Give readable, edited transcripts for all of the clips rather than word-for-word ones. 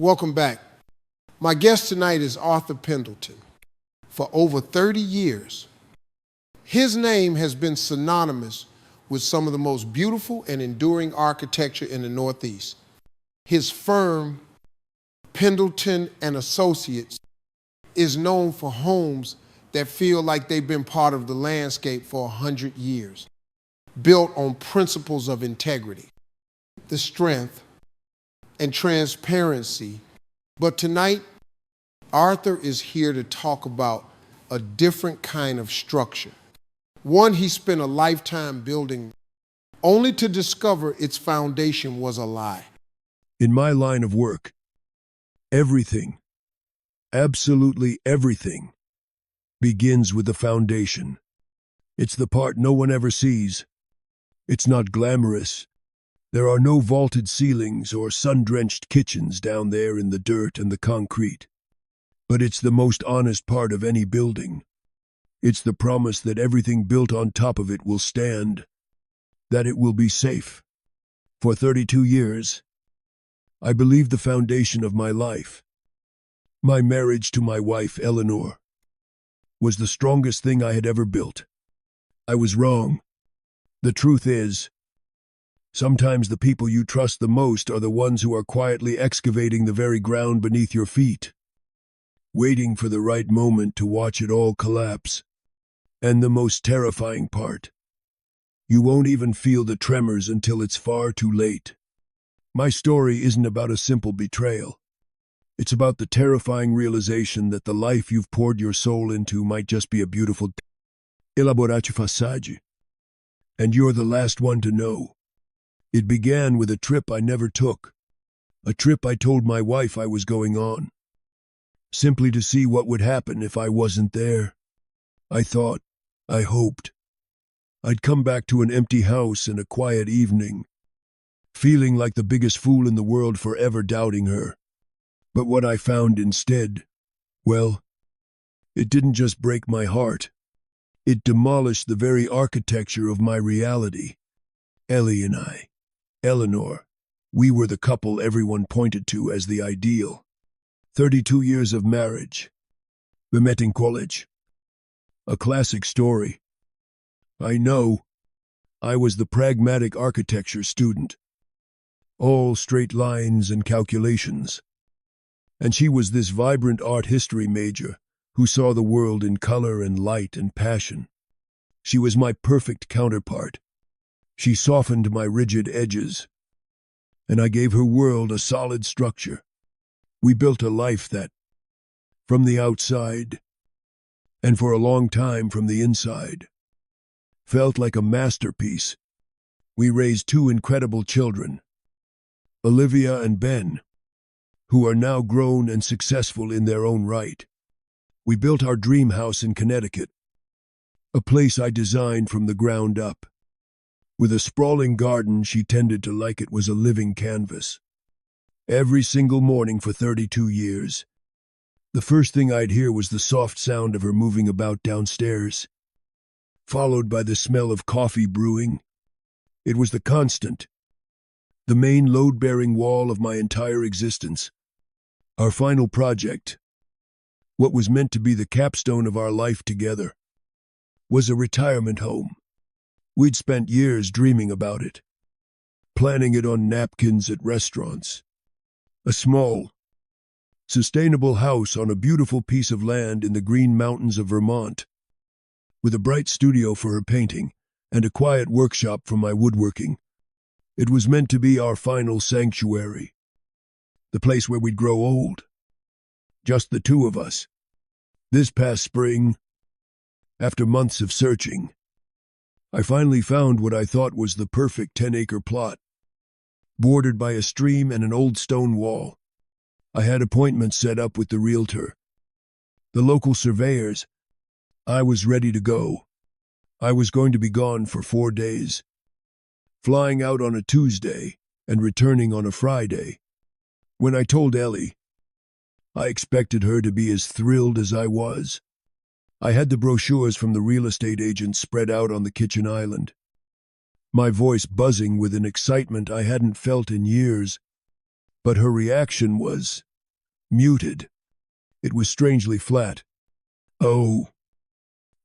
Welcome back. My guest tonight is Arthur Pendleton. For over 30 years, his name has been synonymous with some of the most beautiful and enduring architecture in the Northeast. His firm, Pendleton and Associates, is known for homes that feel like they've been part of the landscape for 100 years, built on principles of integrity, the strength, and transparency. But tonight, Arthur is here to talk about a different kind of structure. One he spent a lifetime building, only to discover its foundation was a lie. In my line of work, everything, absolutely everything, begins with the foundation. It's the part no one ever sees. It's not glamorous. There are no vaulted ceilings or sun-drenched kitchens down there in the dirt and the concrete. But it's the most honest part of any building. It's the promise that everything built on top of it will stand, that it will be safe. For 32 years, I believed the foundation of my life, my marriage to my wife, Eleanor, was the strongest thing I had ever built. I was wrong. The truth is, sometimes the people you trust the most are the ones who are quietly excavating the very ground beneath your feet, waiting for the right moment to watch it all collapse. And the most terrifying part, you won't even feel the tremors until it's far too late. My story isn't about a simple betrayal. It's about the terrifying realization that the life you've poured your soul into might just be a beautiful elaborato façade. And you're the last one to know. It began with a trip I never took, a trip I told my wife I was going on, simply to see what would happen if I wasn't there. I thought, I hoped, I'd come back to an empty house and a quiet evening, feeling like the biggest fool in the world for ever doubting her. But what I found instead, well, it didn't just break my heart. It demolished the very architecture of my reality. Ellie and I, Eleanor, we were the couple everyone pointed to as the ideal. 32 years of marriage. We met in college. A classic story. I know. I was the pragmatic architecture student. All straight lines and calculations. And she was this vibrant art history major who saw the world in color and light and passion. She was my perfect counterpart. She softened my rigid edges, and I gave her world a solid structure. We built a life that, from the outside, and for a long time from the inside, felt like a masterpiece. We raised two incredible children, Olivia and Ben, who are now grown and successful in their own right. We built our dream house in Connecticut, a place I designed from the ground up, with a sprawling garden she tended to like it was a living canvas. Every single morning for 32 years, the first thing I'd hear was the soft sound of her moving about downstairs, followed by the smell of coffee brewing. It was the constant, the main load-bearing wall of my entire existence. Our final project, what was meant to be the capstone of our life together, was a retirement home. We'd spent years dreaming about it, planning it on napkins at restaurants. A small, sustainable house on a beautiful piece of land in the Green Mountains of Vermont, with a bright studio for her painting and a quiet workshop for my woodworking. It was meant to be our final sanctuary, the place where we'd grow old, just the two of us. This past spring, after months of searching, I finally found what I thought was the perfect 10-acre plot, bordered by a stream and an old stone wall. I had appointments set up with the realtor, the local surveyors. I was ready to go. I was going to be gone for 4 days, flying out on a Tuesday and returning on a Friday. When I told Ellie, I expected her to be as thrilled as I was. I had the brochures from the real estate agent spread out on the kitchen island, my voice buzzing with an excitement I hadn't felt in years. But her reaction was, muted. It was strangely flat. "Oh,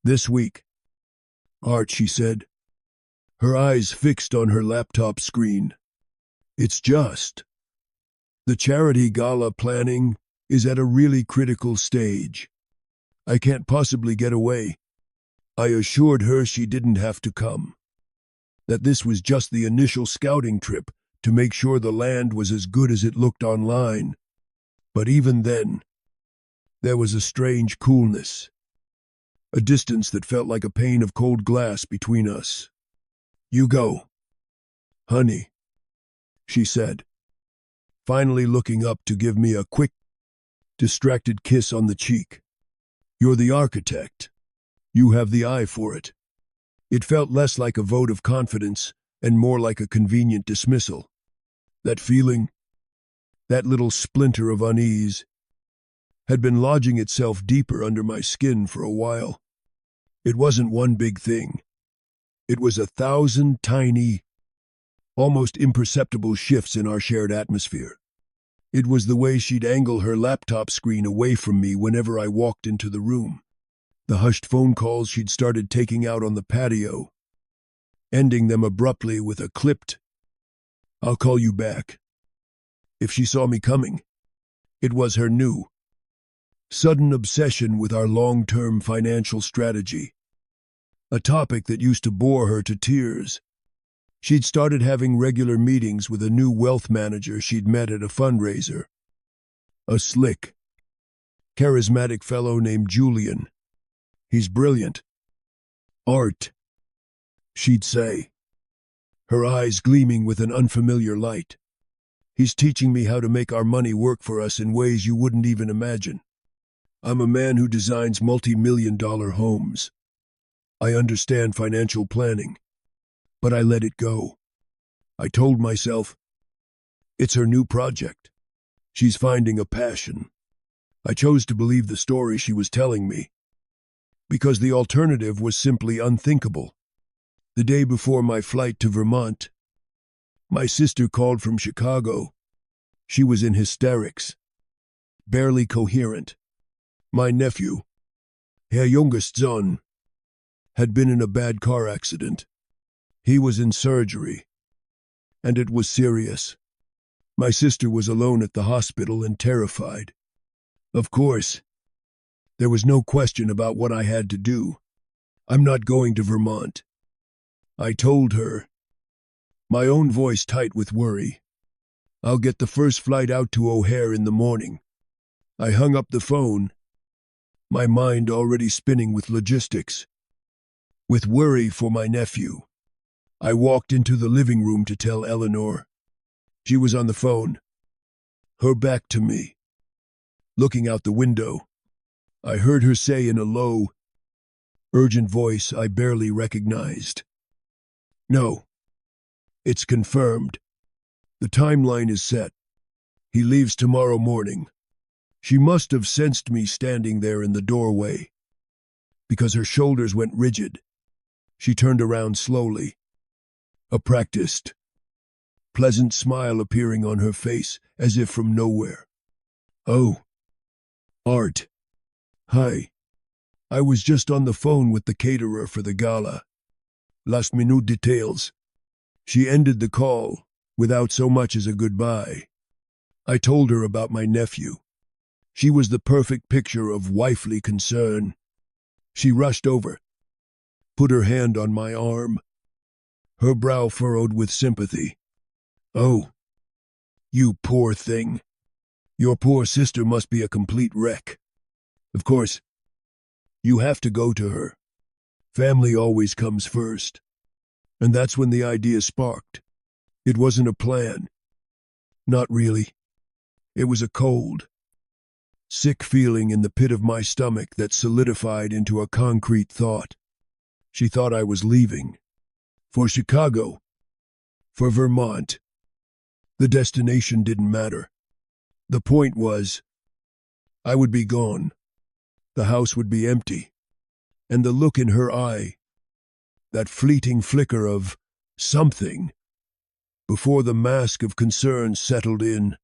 this week." "Art," she said, her eyes fixed on her laptop screen. "It's just. The charity gala planning is at a really critical stage. I can't possibly get away." I assured her she didn't have to come, that this was just the initial scouting trip to make sure the land was as good as it looked online. But even then, there was a strange coolness, a distance that felt like a pane of cold glass between us. "You go, honey," she said, finally looking up to give me a quick, distracted kiss on the cheek. "You're the architect. You have the eye for it." It felt less like a vote of confidence and more like a convenient dismissal. That feeling, that little splinter of unease, had been lodging itself deeper under my skin for a while. It wasn't one big thing. It was 1,000 tiny, almost imperceptible shifts in our shared atmosphere. It was the way she'd angle her laptop screen away from me whenever I walked into the room. The hushed phone calls she'd started taking out on the patio, ending them abruptly with a clipped, "I'll call you back." If she saw me coming, it was her new, sudden obsession with our long-term financial strategy, a topic that used to bore her to tears. She'd started having regular meetings with a new wealth manager she'd met at a fundraiser. A slick, charismatic fellow named Julian. "He's brilliant. Art," she'd say, her eyes gleaming with an unfamiliar light. "He's teaching me how to make our money work for us in ways you wouldn't even imagine. I'm a man who designs multi-million-dollar homes. I understand financial planning, but I let it go. I told myself, it's her new project. She's finding a passion." I chose to believe the story she was telling me, because the alternative was simply unthinkable. The day before my flight to Vermont, my sister called from Chicago. She was in hysterics, barely coherent. My nephew, Herr youngest Sohn, had been in a bad car accident. He was in surgery, and it was serious. My sister was alone at the hospital and terrified. Of course, there was no question about what I had to do. "I'm not going to Vermont," I told her, my own voice tight with worry. "I'll get the first flight out to O'Hare in the morning." I hung up the phone, my mind already spinning with logistics. With worry for my nephew, I walked into the living room to tell Eleanor. She was on the phone, her back to me, looking out the window. I heard her say in a low, urgent voice I barely recognized, "No, it's confirmed. The timeline is set. He leaves tomorrow morning." She must have sensed me standing there in the doorway, because her shoulders went rigid. She turned around slowly, a practiced, pleasant smile appearing on her face as if from nowhere. "Oh, Art. Hi. I was just on the phone with the caterer for the gala. Last minute details." She ended the call without so much as a goodbye. I told her about my nephew. She was the perfect picture of wifely concern. She rushed over, put her hand on my arm, her brow furrowed with sympathy. "Oh, you poor thing. Your poor sister must be a complete wreck. Of course, you have to go to her. Family always comes first." And that's when the idea sparked. It wasn't a plan. Not really. It was a cold, sick feeling in the pit of my stomach that solidified into a concrete thought. She thought I was leaving. For Chicago. For Vermont. The destination didn't matter. The point was, I would be gone. The house would be empty. And the look in her eye, that fleeting flicker of something, before the mask of concern settled in,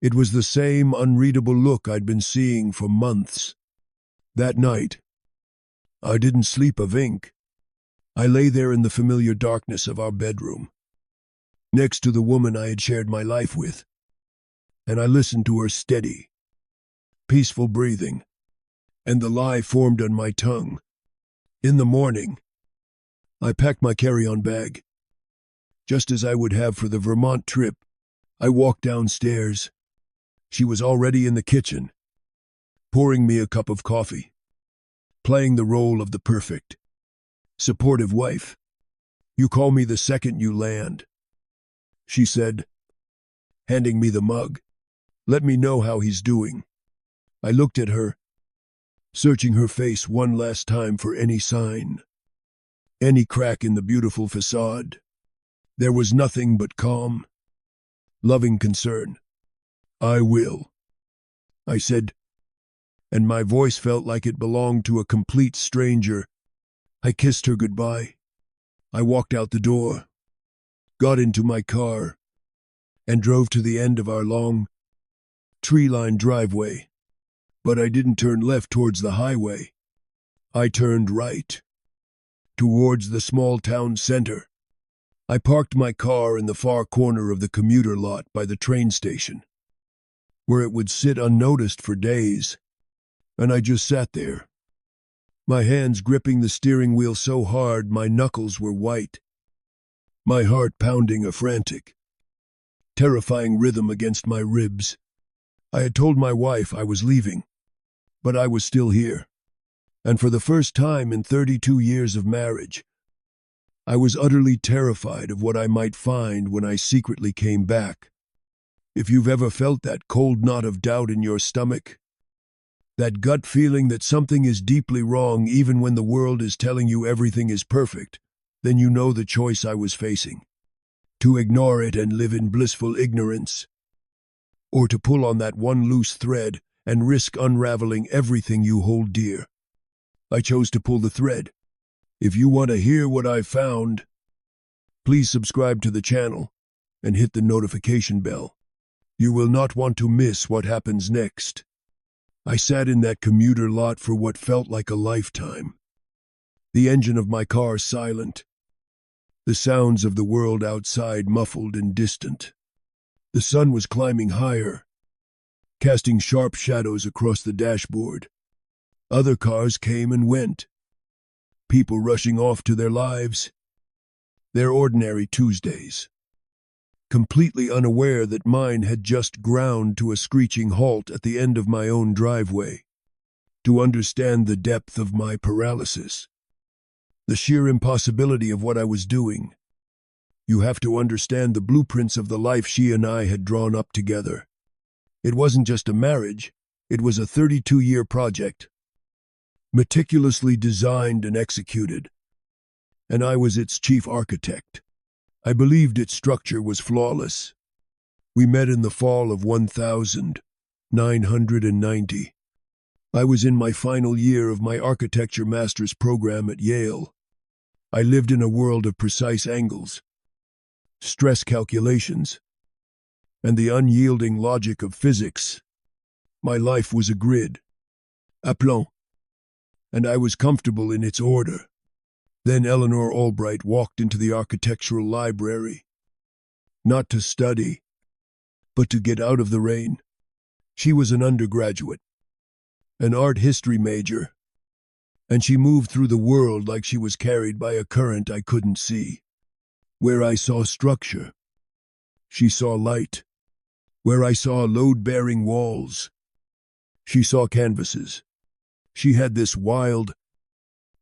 It was the same unreadable look I'd been seeing for months. That night, I didn't sleep a wink. I lay there in the familiar darkness of our bedroom, next to the woman I had shared my life with, and I listened to her steady, peaceful breathing, and the lie formed on my tongue. In the morning, I packed my carry-on bag, just as I would have for the Vermont trip. I walked downstairs. She was already in the kitchen, pouring me a cup of coffee, playing the role of the perfect, supportive wife. "You call me the second you land," she said, handing me the mug. "Let me know how he's doing." I looked at her, searching her face one last time for any sign, any crack in the beautiful facade. There was nothing but calm, loving concern. "I will," I said, and my voice felt like it belonged to a complete stranger. I kissed her goodbye. I walked out the door, got into my car, and drove to the end of our long, tree-lined driveway. But I didn't turn left towards the highway. I turned right, towards the small town center. I parked my car in the far corner of the commuter lot by the train station, where it would sit unnoticed for days, and I just sat there, my hands gripping the steering wheel so hard my knuckles were white, my heart pounding a frantic, terrifying rhythm against my ribs. I had told my wife I was leaving, but I was still here, and for the first time in 32 years of marriage, I was utterly terrified of what I might find when I secretly came back. If you've ever felt that cold knot of doubt in your stomach, that gut feeling that something is deeply wrong even when the world is telling you everything is perfect, then you know the choice I was facing: to ignore it and live in blissful ignorance, or to pull on that one loose thread and risk unraveling everything you hold dear. I chose to pull the thread. If you want to hear what I found, please subscribe to the channel and hit the notification bell. You will not want to miss what happens next. I sat in that commuter lot for what felt like a lifetime. The engine of my car silent, the sounds of the world outside muffled and distant. The sun was climbing higher, casting sharp shadows across the dashboard. Other cars came and went, people rushing off to their lives, their ordinary Tuesdays, completely unaware that mine had just ground to a screeching halt at the end of my own driveway. To understand the depth of my paralysis, the sheer impossibility of what I was doing, you have to understand the blueprints of the life she and I had drawn up together. It wasn't just a marriage, it was a 32-year project, meticulously designed and executed, and I was its chief architect. I believed its structure was flawless. We met in the fall of 1990. I was in my final year of my architecture master's program at Yale. I lived in a world of precise angles, stress calculations, and the unyielding logic of physics. My life was a grid, a plan, and I was comfortable in its order. Then Eleanor Albright walked into the architectural library, not to study, but to get out of the rain. She was an undergraduate, an art history major, and she moved through the world like she was carried by a current I couldn't see. Where I saw structure, she saw light. Where I saw load-bearing walls, she saw canvases. She had this wild,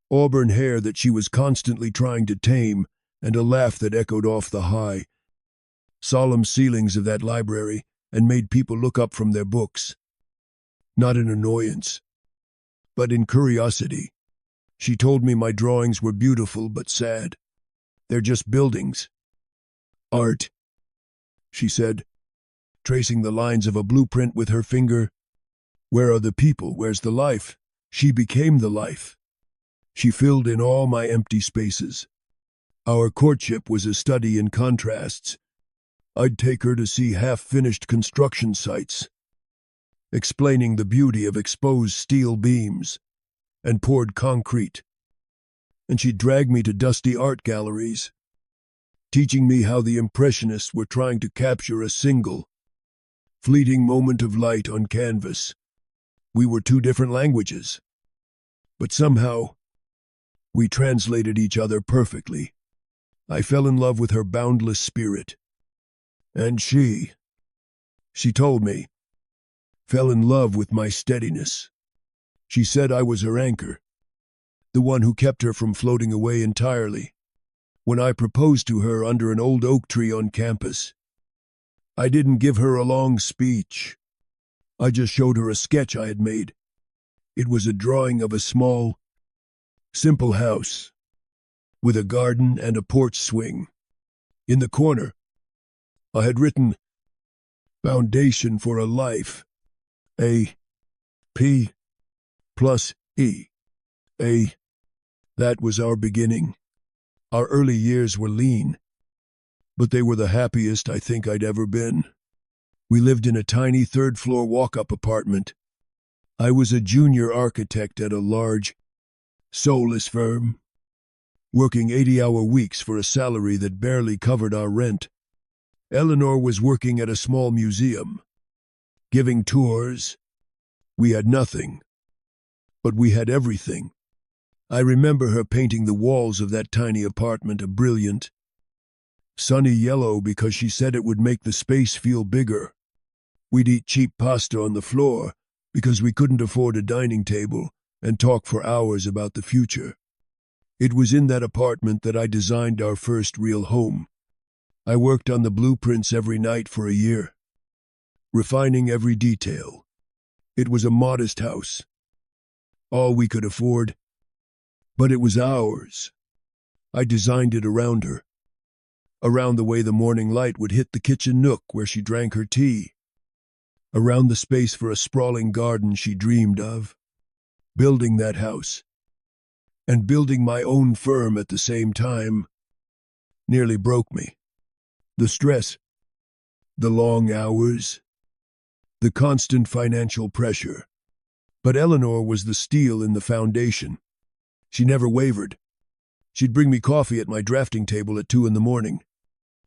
auburn hair that she was constantly trying to tame, and a laugh that echoed off the high, solemn ceilings of that library and made people look up from their books. Not in annoyance, but in curiosity. She told me my drawings were beautiful but sad. They're just buildings. Art, she said, tracing the lines of a blueprint with her finger. Where are the people? Where's the life? She became the life. She filled in all my empty spaces. Our courtship was a study in contrasts. I'd take her to see half-finished construction sites, explaining the beauty of exposed steel beams and poured concrete. And she'd drag me to dusty art galleries, teaching me how the Impressionists were trying to capture a single, fleeting moment of light on canvas. We were two different languages, but somehow we translated each other perfectly. I fell in love with her boundless spirit, and she told me, fell in love with my steadiness. She said I was her anchor, the one who kept her from floating away entirely. When I proposed to her under an old oak tree on campus, I didn't give her a long speech. I just showed her a sketch I had made. It was a drawing of a small, simple house with a garden and a porch swing. In the corner, I had written, "Foundation for a life. A P plus E. A." That was our beginning. Our early years were lean, but they were the happiest I think I'd ever been. We lived in a tiny third-floor walk-up apartment. I was a junior architect at a large, soulless firm, working 80-hour weeks for a salary that barely covered our rent. Eleanor was working at a small museum, giving tours. We had nothing, but we had everything. I remember her painting the walls of that tiny apartment a brilliant, sunny yellow because she said it would make the space feel bigger. We'd eat cheap pasta on the floor because we couldn't afford a dining table and talk for hours about the future. It was in that apartment that I designed our first real home. I worked on the blueprints every night for a year, refining every detail. It was a modest house, all we could afford, but it was ours. I designed it around her, around the way the morning light would hit the kitchen nook where she drank her tea, around the space for a sprawling garden she dreamed of. Building that house, and building my own firm at the same time, nearly broke me. The stress, the long hours, the constant financial pressure. But Eleanor was the steel in the foundation. She never wavered. She'd bring me coffee at my drafting table at 2 a.m.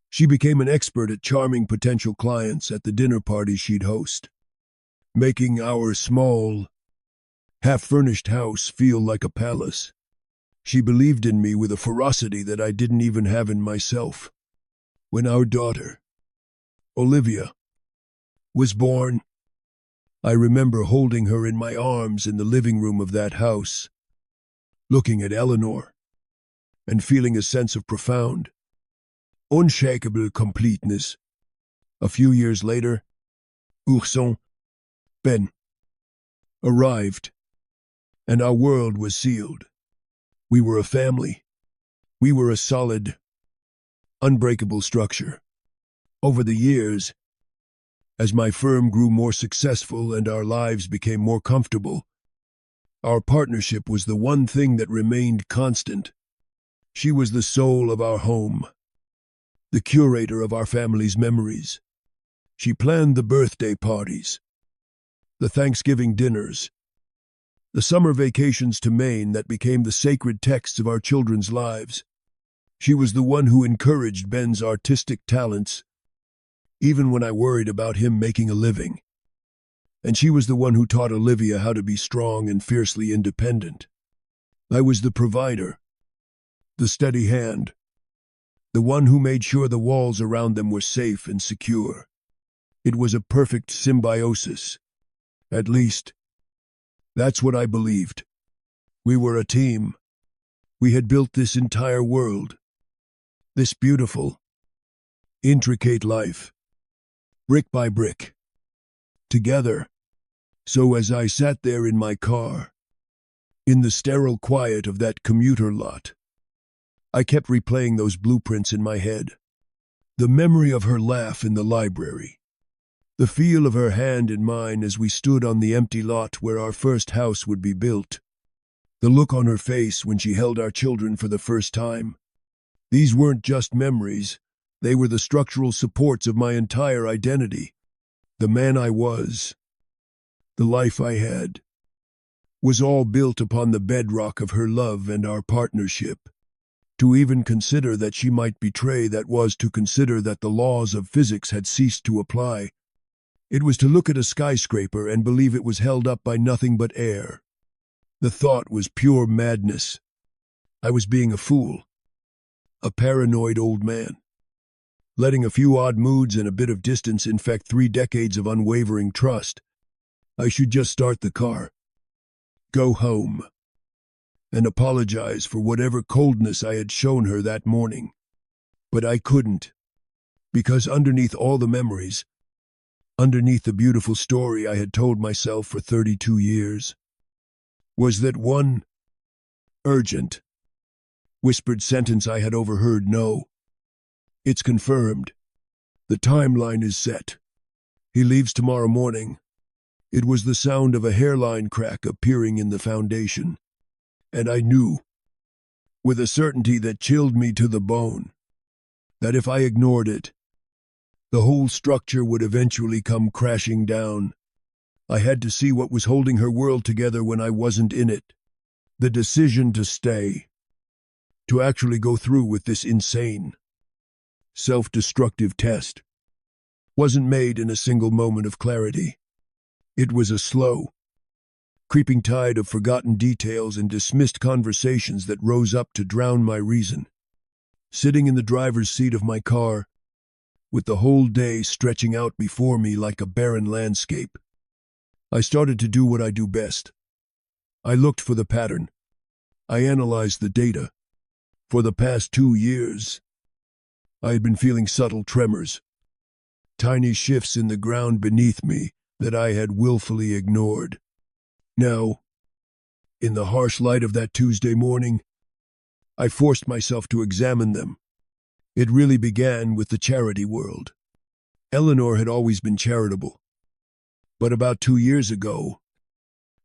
She became an expert at charming potential clients at the dinner parties she'd host, making our small, half-furnished house feel like a palace. She believed in me with a ferocity that I didn't even have in myself. When our daughter, Olivia, was born, I remember holding her in my arms in the living room of that house, looking at Eleanor, and feeling a sense of profound, unshakable completeness. A few years later, Ourson, Ben, arrived, and our world was sealed. We were a family. We were a solid, unbreakable structure. Over the years, as my firm grew more successful and our lives became more comfortable, our partnership was the one thing that remained constant. She was the soul of our home, the curator of our family's memories. She planned the birthday parties, the Thanksgiving dinners, the summer vacations to Maine that became the sacred texts of our children's lives. She was the one who encouraged Ben's artistic talents, even when I worried about him making a living. And she was the one who taught Olivia how to be strong and fiercely independent. I was the provider, the steady hand, the one who made sure the walls around them were safe and secure. It was a perfect symbiosis. At least, that's what I believed. We were a team. We had built this entire world, this beautiful, intricate life, brick by brick, together. So as I sat there in my car, in the sterile quiet of that commuter lot, I kept replaying those blueprints in my head. The memory of her laugh in the library, the feel of her hand in mine as we stood on the empty lot where our first house would be built, the look on her face when she held our children for the first time. These weren't just memories, They were the structural supports of my entire identity. The man I was, the life I had, was all built upon the bedrock of her love and our partnership. To even consider that she might betray that was to consider that the laws of physics had ceased to apply. It was to look at a skyscraper and believe it was held up by nothing but air. The thought was pure madness. I was being a fool, a paranoid old man, letting a few odd moods and a bit of distance infect 3 decades of unwavering trust. I should just start the car, go home, and apologize for whatever coldness I had shown her that morning. But I couldn't, because underneath all the memories, underneath the beautiful story I had told myself for 32 years, was that one urgent, whispered sentence I had overheard. No, it's confirmed. The timeline is set. He leaves tomorrow morning. It was the sound of a hairline crack appearing in the foundation, and I knew, with a certainty that chilled me to the bone, that if I ignored it, the whole structure would eventually come crashing down. I had to see what was holding her world together when I wasn't in it. The decision to stay, to actually go through with this insane, self-destructive test, wasn't made in a single moment of clarity. It was a slow, creeping tide of forgotten details and dismissed conversations that rose up to drown my reason. Sitting in the driver's seat of my car, with the whole day stretching out before me like a barren landscape, I started to do what I do best. I looked for the pattern. I analyzed the data. For the past 2 years, I had been feeling subtle tremors, tiny shifts in the ground beneath me that I had willfully ignored. Now, in the harsh light of that Tuesday morning, I forced myself to examine them. It really began with the charity world. Eleanor had always been charitable, but about 2 years ago,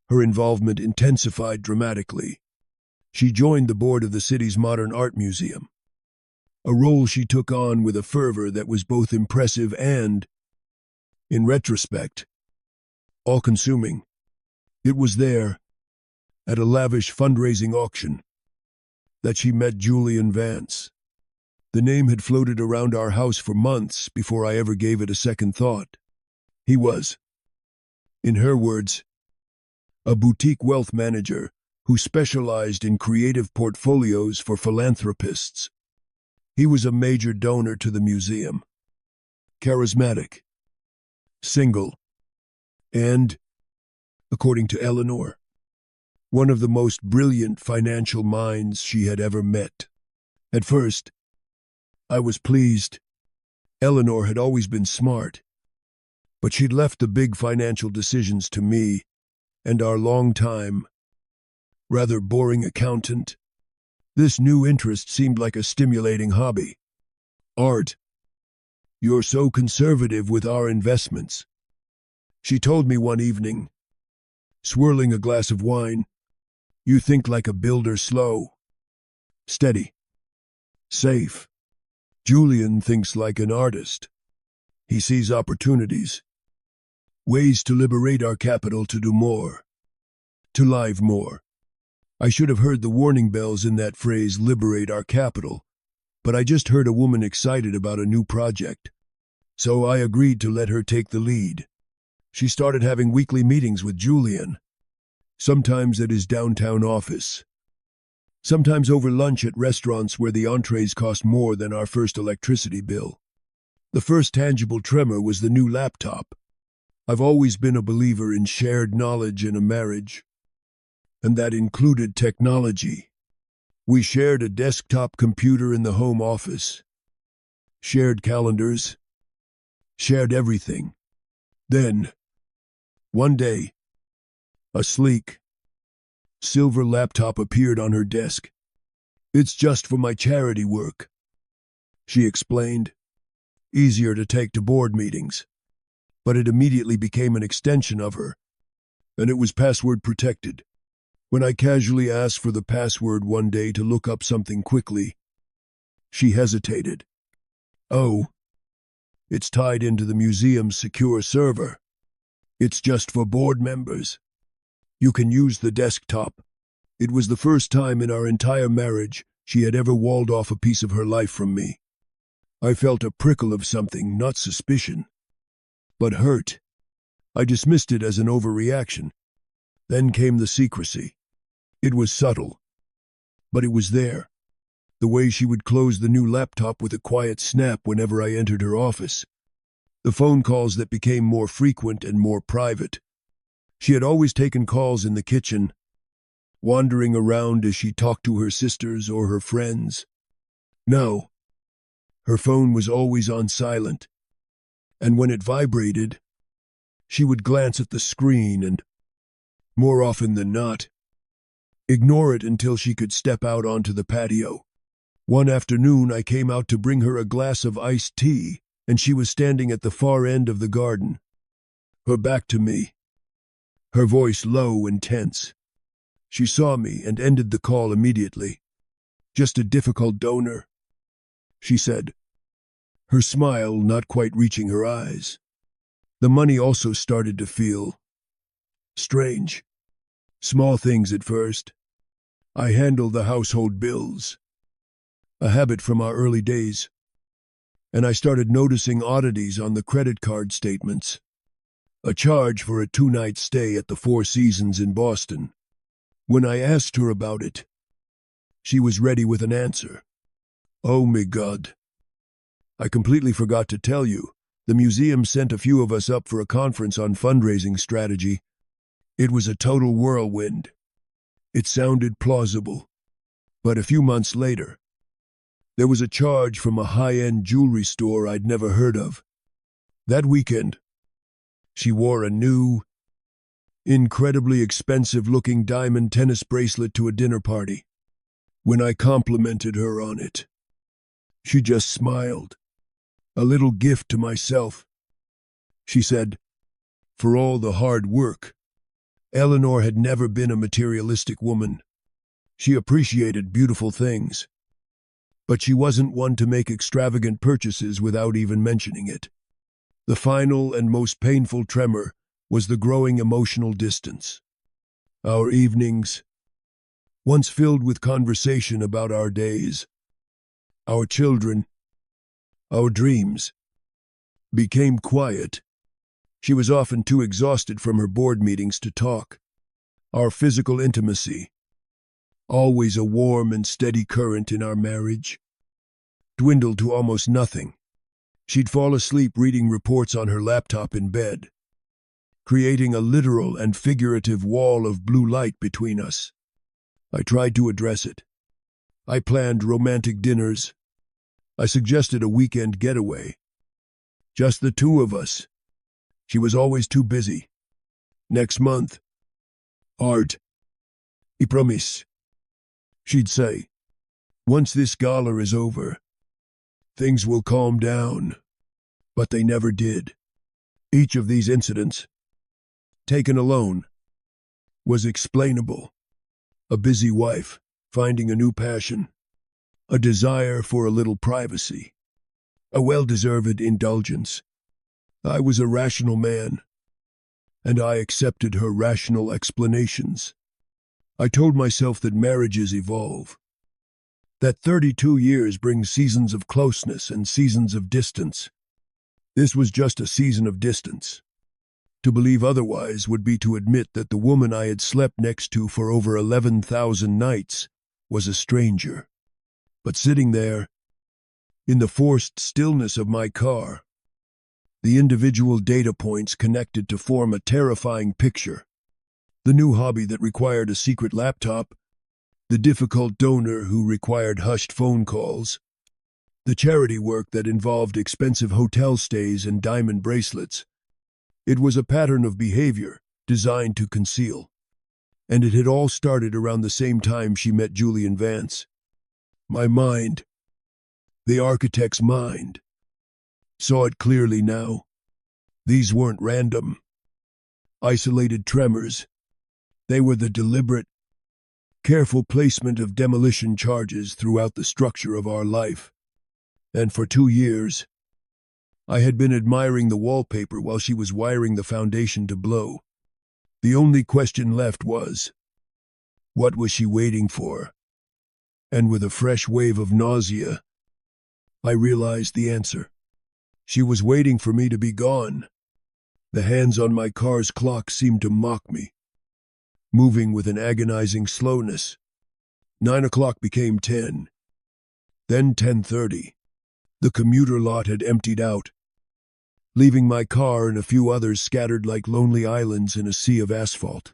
her involvement intensified dramatically. She joined the board of the city's modern art museum, a role she took on with a fervor that was both impressive and, in retrospect, all-consuming. It was there, at a lavish fundraising auction, that she met Julian Vance. The name had floated around our house for months before I ever gave it a second thought. He was, in her words, a boutique wealth manager who specialized in creative portfolios for philanthropists. He was a major donor to the museum, charismatic, single, and, according to Eleanor, one of the most brilliant financial minds she had ever met. At first, I was pleased. Eleanor had always been smart, but she'd left the big financial decisions to me and our long-time, rather boring accountant. This new interest seemed like a stimulating hobby. Art, you're so conservative with our investments, she told me one evening, swirling a glass of wine. You think like a builder, slow, steady, safe. Julian thinks like an artist. He sees opportunities, ways to liberate our capital to do more, to live more. I should have heard the warning bells in that phrase, liberate our capital, but I just heard a woman excited about a new project. So I agreed to let her take the lead. She started having weekly meetings with Julian, sometimes at his downtown office, sometimes over lunch at restaurants where the entrees cost more than our first electricity bill. The first tangible tremor was the new laptop. I've always been a believer in shared knowledge in a marriage, and that included technology. We shared a desktop computer in the home office, shared calendars, shared everything. Then, one day, a sleek, silver laptop appeared on her desk. It's just for my charity work, she explained. Easier to take to board meetings. But it immediately became an extension of her, and it was password protected. When I casually asked for the password one day to look up something quickly, she hesitated. Oh, it's tied into the museum's secure server. It's just for board members. You can use the desktop. It was the first time in our entire marriage she had ever walled off a piece of her life from me. I felt a prickle of something, not suspicion, but hurt. I dismissed it as an overreaction. Then came the secrecy. It was subtle, but it was there. The way she would close the new laptop with a quiet snap whenever I entered her office. The phone calls that became more frequent and more private. She had always taken calls in the kitchen, wandering around as she talked to her sisters or her friends. No, her phone was always on silent, and when it vibrated, she would glance at the screen and, more often than not, ignore it until she could step out onto the patio. One afternoon, I came out to bring her a glass of iced tea, and she was standing at the far end of the garden, her back to me, her voice low and tense. She saw me and ended the call immediately. "Just a difficult donor," she said, her smile not quite reaching her eyes. The money also started to feel strange. Small things at first. I handled the household bills, a habit from our early days, and I started noticing oddities on the credit card statements. A charge for a 2-night stay at the Four Seasons in Boston. When I asked her about it, she was ready with an answer. "Oh my God. I completely forgot to tell you. The museum sent a few of us up for a conference on fundraising strategy. It was a total whirlwind." It sounded plausible. But a few months later, there was a charge from a high-end jewelry store I'd never heard of. That weekend, she wore a new, incredibly expensive-looking diamond tennis bracelet to a dinner party. When I complimented her on it, she just smiled. "A little gift to myself," she said, "for all the hard work." Eleanor had never been a materialistic woman. She appreciated beautiful things, but she wasn't one to make extravagant purchases without even mentioning it. The final and most painful tremor was the growing emotional distance. Our evenings, once filled with conversation about our days, our children, our dreams, became quiet. She was often too exhausted from her board meetings to talk. Our physical intimacy, always a warm and steady current in our marriage, dwindled to almost nothing. She'd fall asleep reading reports on her laptop in bed, creating a literal and figurative wall of blue light between us. I tried to address it. I planned romantic dinners. I suggested a weekend getaway. Just the two of us. She was always too busy. "Next month. Art. I promise," she'd say. "Once this gala is over, things will calm down." But they never did. Each of these incidents, taken alone, was explainable. A busy wife, finding a new passion, a desire for a little privacy, a well-deserved indulgence. I was a rational man, and I accepted her rational explanations. I told myself that marriages evolve, that 32 years bring seasons of closeness and seasons of distance. This was just a season of distance. To believe otherwise would be to admit that the woman I had slept next to for over 11,000 nights was a stranger. But sitting there, in the forced stillness of my car, the individual data points connected to form a terrifying picture. The new hobby that required a secret laptop, the difficult donor who required hushed phone calls, the charity work that involved expensive hotel stays and diamond bracelets. It was a pattern of behavior designed to conceal. And it had all started around the same time she met Julian Vance. My mind, the architect's mind, saw it clearly now. These weren't random, isolated tremors. They were the deliberate, careful placement of demolition charges throughout the structure of our life. And for 2 years, I had been admiring the wallpaper while she was wiring the foundation to blow. The only question left was, what was she waiting for? And with a fresh wave of nausea, I realized the answer. She was waiting for me to be gone. The hands on my car's clock seemed to mock me, moving with an agonizing slowness. 9 o'clock became 10, then 10:30. The commuter lot had emptied out, leaving my car and a few others scattered like lonely islands in a sea of asphalt.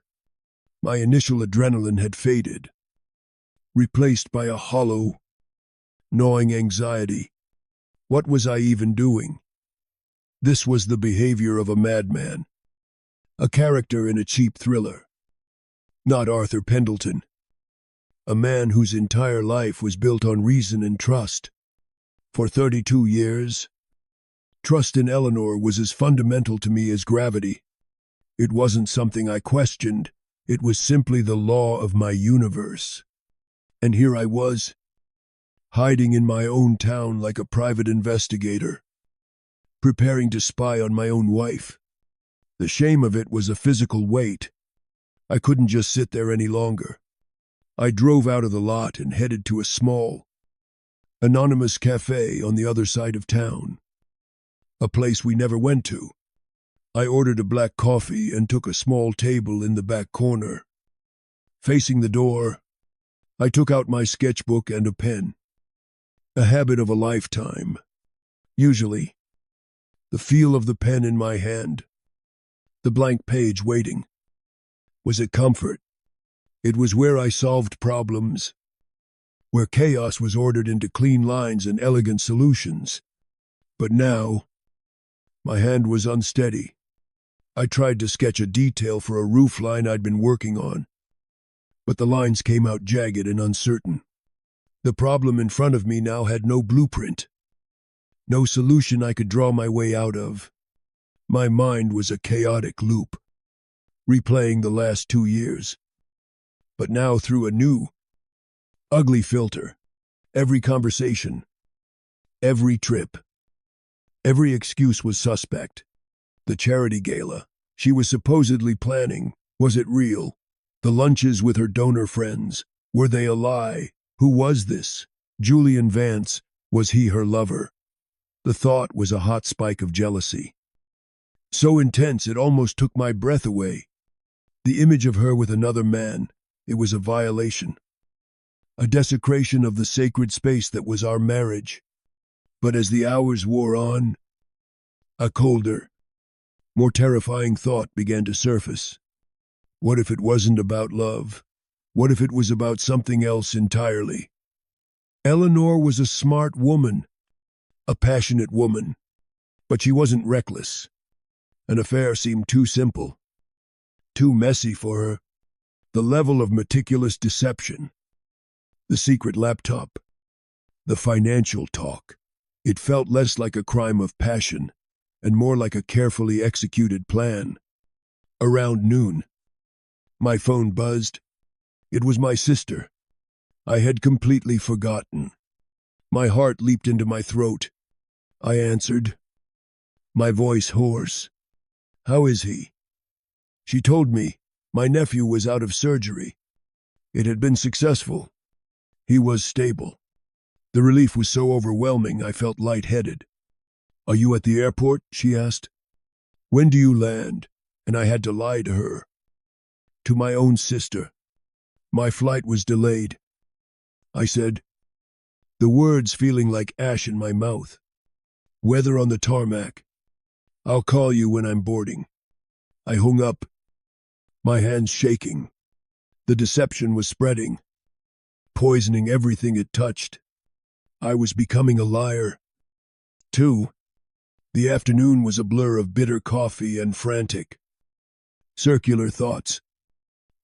My initial adrenaline had faded, replaced by a hollow, gnawing anxiety. What was I even doing? This was the behavior of a madman, a character in a cheap thriller. Not Arthur Pendleton, a man whose entire life was built on reason and trust. For 32 years, trust in Eleanor was as fundamental to me as gravity. It wasn't something I questioned. It was simply the law of my universe. And here I was, hiding in my own town like a private investigator, preparing to spy on my own wife. The shame of it was a physical weight. I couldn't just sit there any longer. I drove out of the lot and headed to a small, anonymous cafe on the other side of town, a place we never went to. I ordered a black coffee and took a small table in the back corner. Facing the door, I took out my sketchbook and a pen, a habit of a lifetime. Usually, the feel of the pen in my hand, the blank page waiting, was a comfort. It was where I solved problems, where chaos was ordered into clean lines and elegant solutions. But now, my hand was unsteady. I tried to sketch a detail for a roof line I'd been working on, but the lines came out jagged and uncertain. The problem in front of me now had no blueprint, no solution I could draw my way out of. My mind was a chaotic loop, replaying the last 2 years, but now through a new, ugly filter. Every conversation, every trip, every excuse was suspect. The charity gala she was supposedly planning, was it real? The lunches with her donor friends, were they a lie? Who was this? Julian Vance, was he her lover? The thought was a hot spike of jealousy, so intense it almost took my breath away. The image of her with another man, it was a violation, a desecration of the sacred space that was our marriage. But as the hours wore on, a colder, more terrifying thought began to surface. What if it wasn't about love? What if it was about something else entirely? Eleanor was a smart woman, a passionate woman, but she wasn't reckless. An affair seemed too simple, too messy for her. The level of meticulous deception, the secret laptop, the financial talk. It felt less like a crime of passion and more like a carefully executed plan. Around noon, my phone buzzed. It was my sister. I had completely forgotten. My heart leaped into my throat. I answered, my voice hoarse. How is he? She told me my nephew was out of surgery. It had been successful. He was stable. The relief was so overwhelming I felt lightheaded. Are you at the airport? She asked. When do you land? And I had to lie to her. To my own sister. My flight was delayed. I said, the words feeling like ash in my mouth. Weather on the tarmac. I'll call you when I'm boarding. I hung up, my hands shaking. The deception was spreading, poisoning everything it touched. I was becoming a liar. 2. The afternoon was a blur of bitter coffee and frantic, circular thoughts.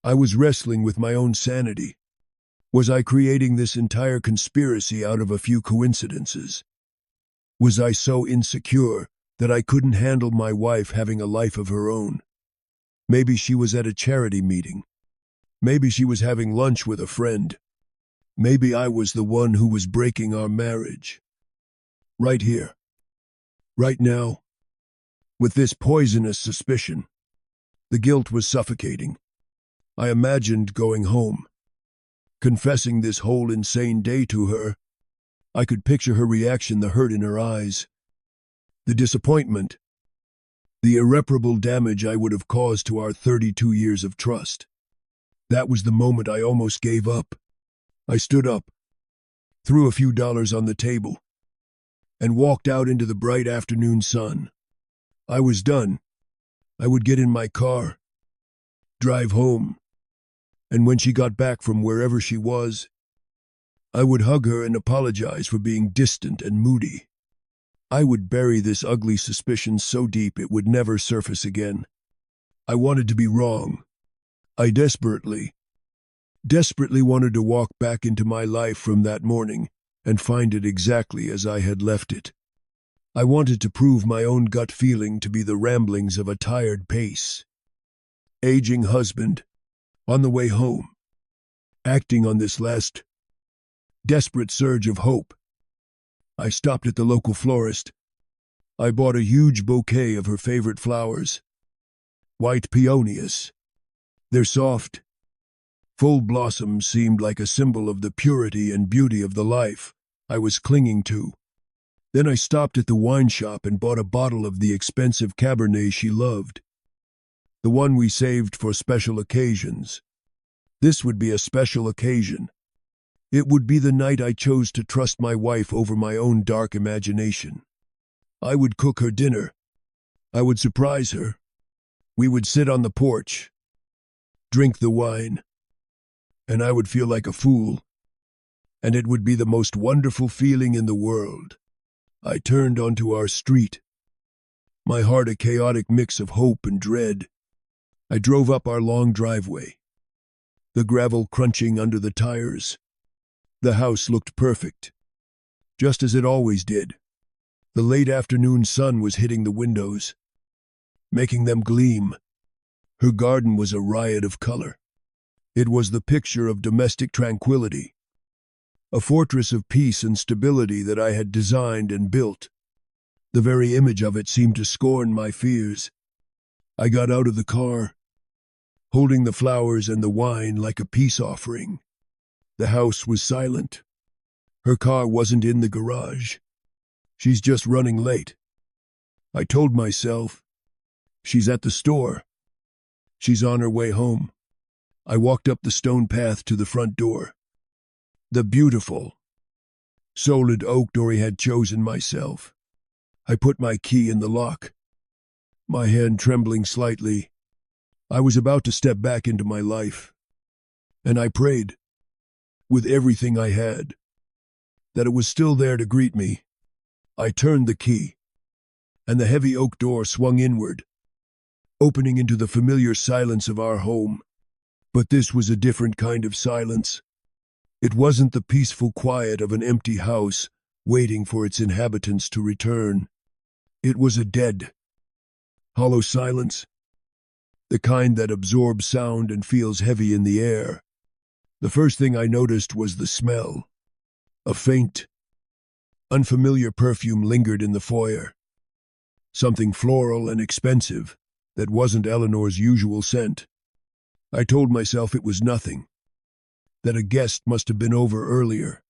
I was wrestling with my own sanity. Was I creating this entire conspiracy out of a few coincidences? Was I so insecure that I couldn't handle my wife having a life of her own? Maybe she was at a charity meeting. Maybe she was having lunch with a friend. Maybe I was the one who was breaking our marriage. right here, right now, with this poisonous suspicion. The guilt was suffocating. I imagined going home, confessing this whole insane day to her. I could picture her reaction, the hurt in her eyes, the disappointment, the irreparable damage I would have caused to our 32 years of trust. That was the moment I almost gave up. I stood up, threw a few dollars on the table, and walked out into the bright afternoon sun. I was done. I would get in my car, drive home, and when she got back from wherever she was, I would hug her and apologize for being distant and moody. I would bury this ugly suspicion so deep it would never surface again. I wanted to be wrong. I desperately wanted to walk back into my life from that morning and find it exactly as I had left it. I wanted to prove my own gut feeling to be the ramblings of a tired pace. Aging husband, on the way home, acting on this last desperate surge of hope. I stopped at the local florist. I bought a huge bouquet of her favorite flowers, white peonies. Their soft, full blossoms seemed like a symbol of the purity and beauty of the life I was clinging to. Then I stopped at the wine shop and bought a bottle of the expensive Cabernet she loved, the one we saved for special occasions. This would be a special occasion. It would be the night I chose to trust my wife over my own dark imagination. I would cook her dinner. I would surprise her. We would sit on the porch, drink the wine, and I would feel like a fool. And it would be the most wonderful feeling in the world. I turned onto our street, my heart a chaotic mix of hope and dread. I drove up our long driveway, the gravel crunching under the tires. The house looked perfect, just as it always did. The late afternoon sun was hitting the windows, making them gleam. Her garden was a riot of color. It was the picture of domestic tranquility, a fortress of peace and stability that I had designed and built. The very image of it seemed to scorn my fears. I got out of the car, holding the flowers and the wine like a peace offering. The house was silent. Her car wasn't in the garage. She's just running late. I told myself, she's at the store. She's on her way home. I walked up the stone path to the front door. The beautiful, solid oak door I had chosen myself. I put my key in the lock, my hand trembling slightly. I was about to step back into my life, and I prayed, with everything I had, that it was still there to greet me. I turned the key, and the heavy oak door swung inward, opening into the familiar silence of our home. But this was a different kind of silence. It wasn't the peaceful quiet of an empty house waiting for its inhabitants to return. It was a dead, hollow silence, the kind that absorbs sound and feels heavy in the air. The first thing I noticed was the smell. A faint, unfamiliar perfume lingered in the foyer. Something floral and expensive that wasn't Eleanor's usual scent. I told myself it was nothing, that a guest must have been over earlier.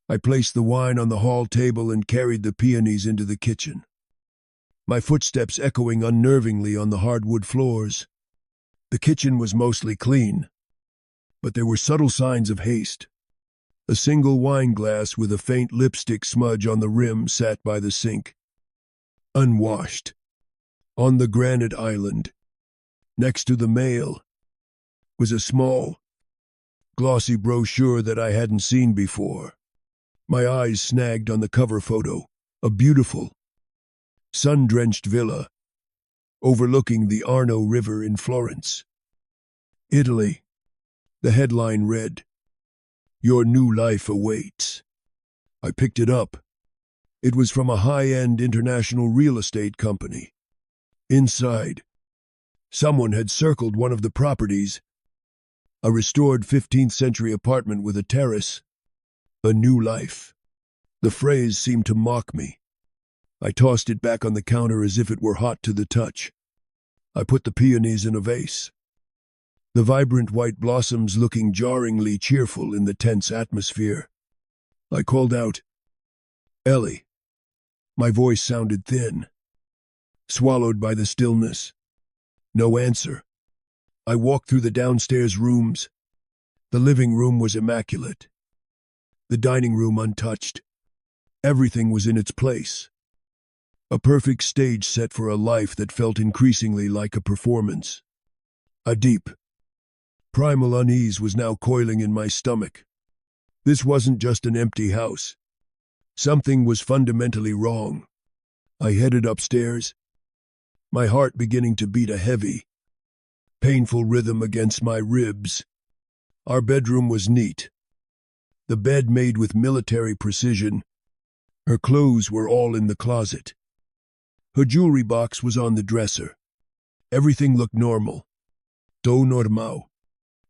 I placed the wine on the hall table and carried the peonies into the kitchen, my footsteps echoing unnervingly on the hardwood floors. The kitchen was mostly clean, but there were subtle signs of haste. A single wine glass with a faint lipstick smudge on the rim sat by the sink, unwashed. On the granite island, next to the mail, was a small, glossy brochure that I hadn't seen before. My eyes snagged on the cover photo, a beautiful, sun-drenched villa overlooking the Arno River in Florence, Italy. The headline read, "Your new life awaits." I picked it up. It was from a high-end international real estate company. Inside, someone had circled one of the properties, a restored 15th century apartment with a terrace, a new life. The phrase seemed to mock me. I tossed it back on the counter as if it were hot to the touch. I put the peonies in a vase, the vibrant white blossoms looking jarringly cheerful in the tense atmosphere. I called out, "Ellie." My voice sounded thin, swallowed by the stillness. No answer. I walked through the downstairs rooms. The living room was immaculate, the dining room untouched. Everything was in its place. A perfect stage set for a life that felt increasingly like a performance. A deep, primal unease was now coiling in my stomach. This wasn't just an empty house. Something was fundamentally wrong. I headed upstairs, my heart beginning to beat a heavy, painful rhythm against my ribs. Our bedroom was neat, the bed made with military precision. Her clothes were all in the closet. Her jewelry box was on the dresser. Everything looked normal. Tout normal.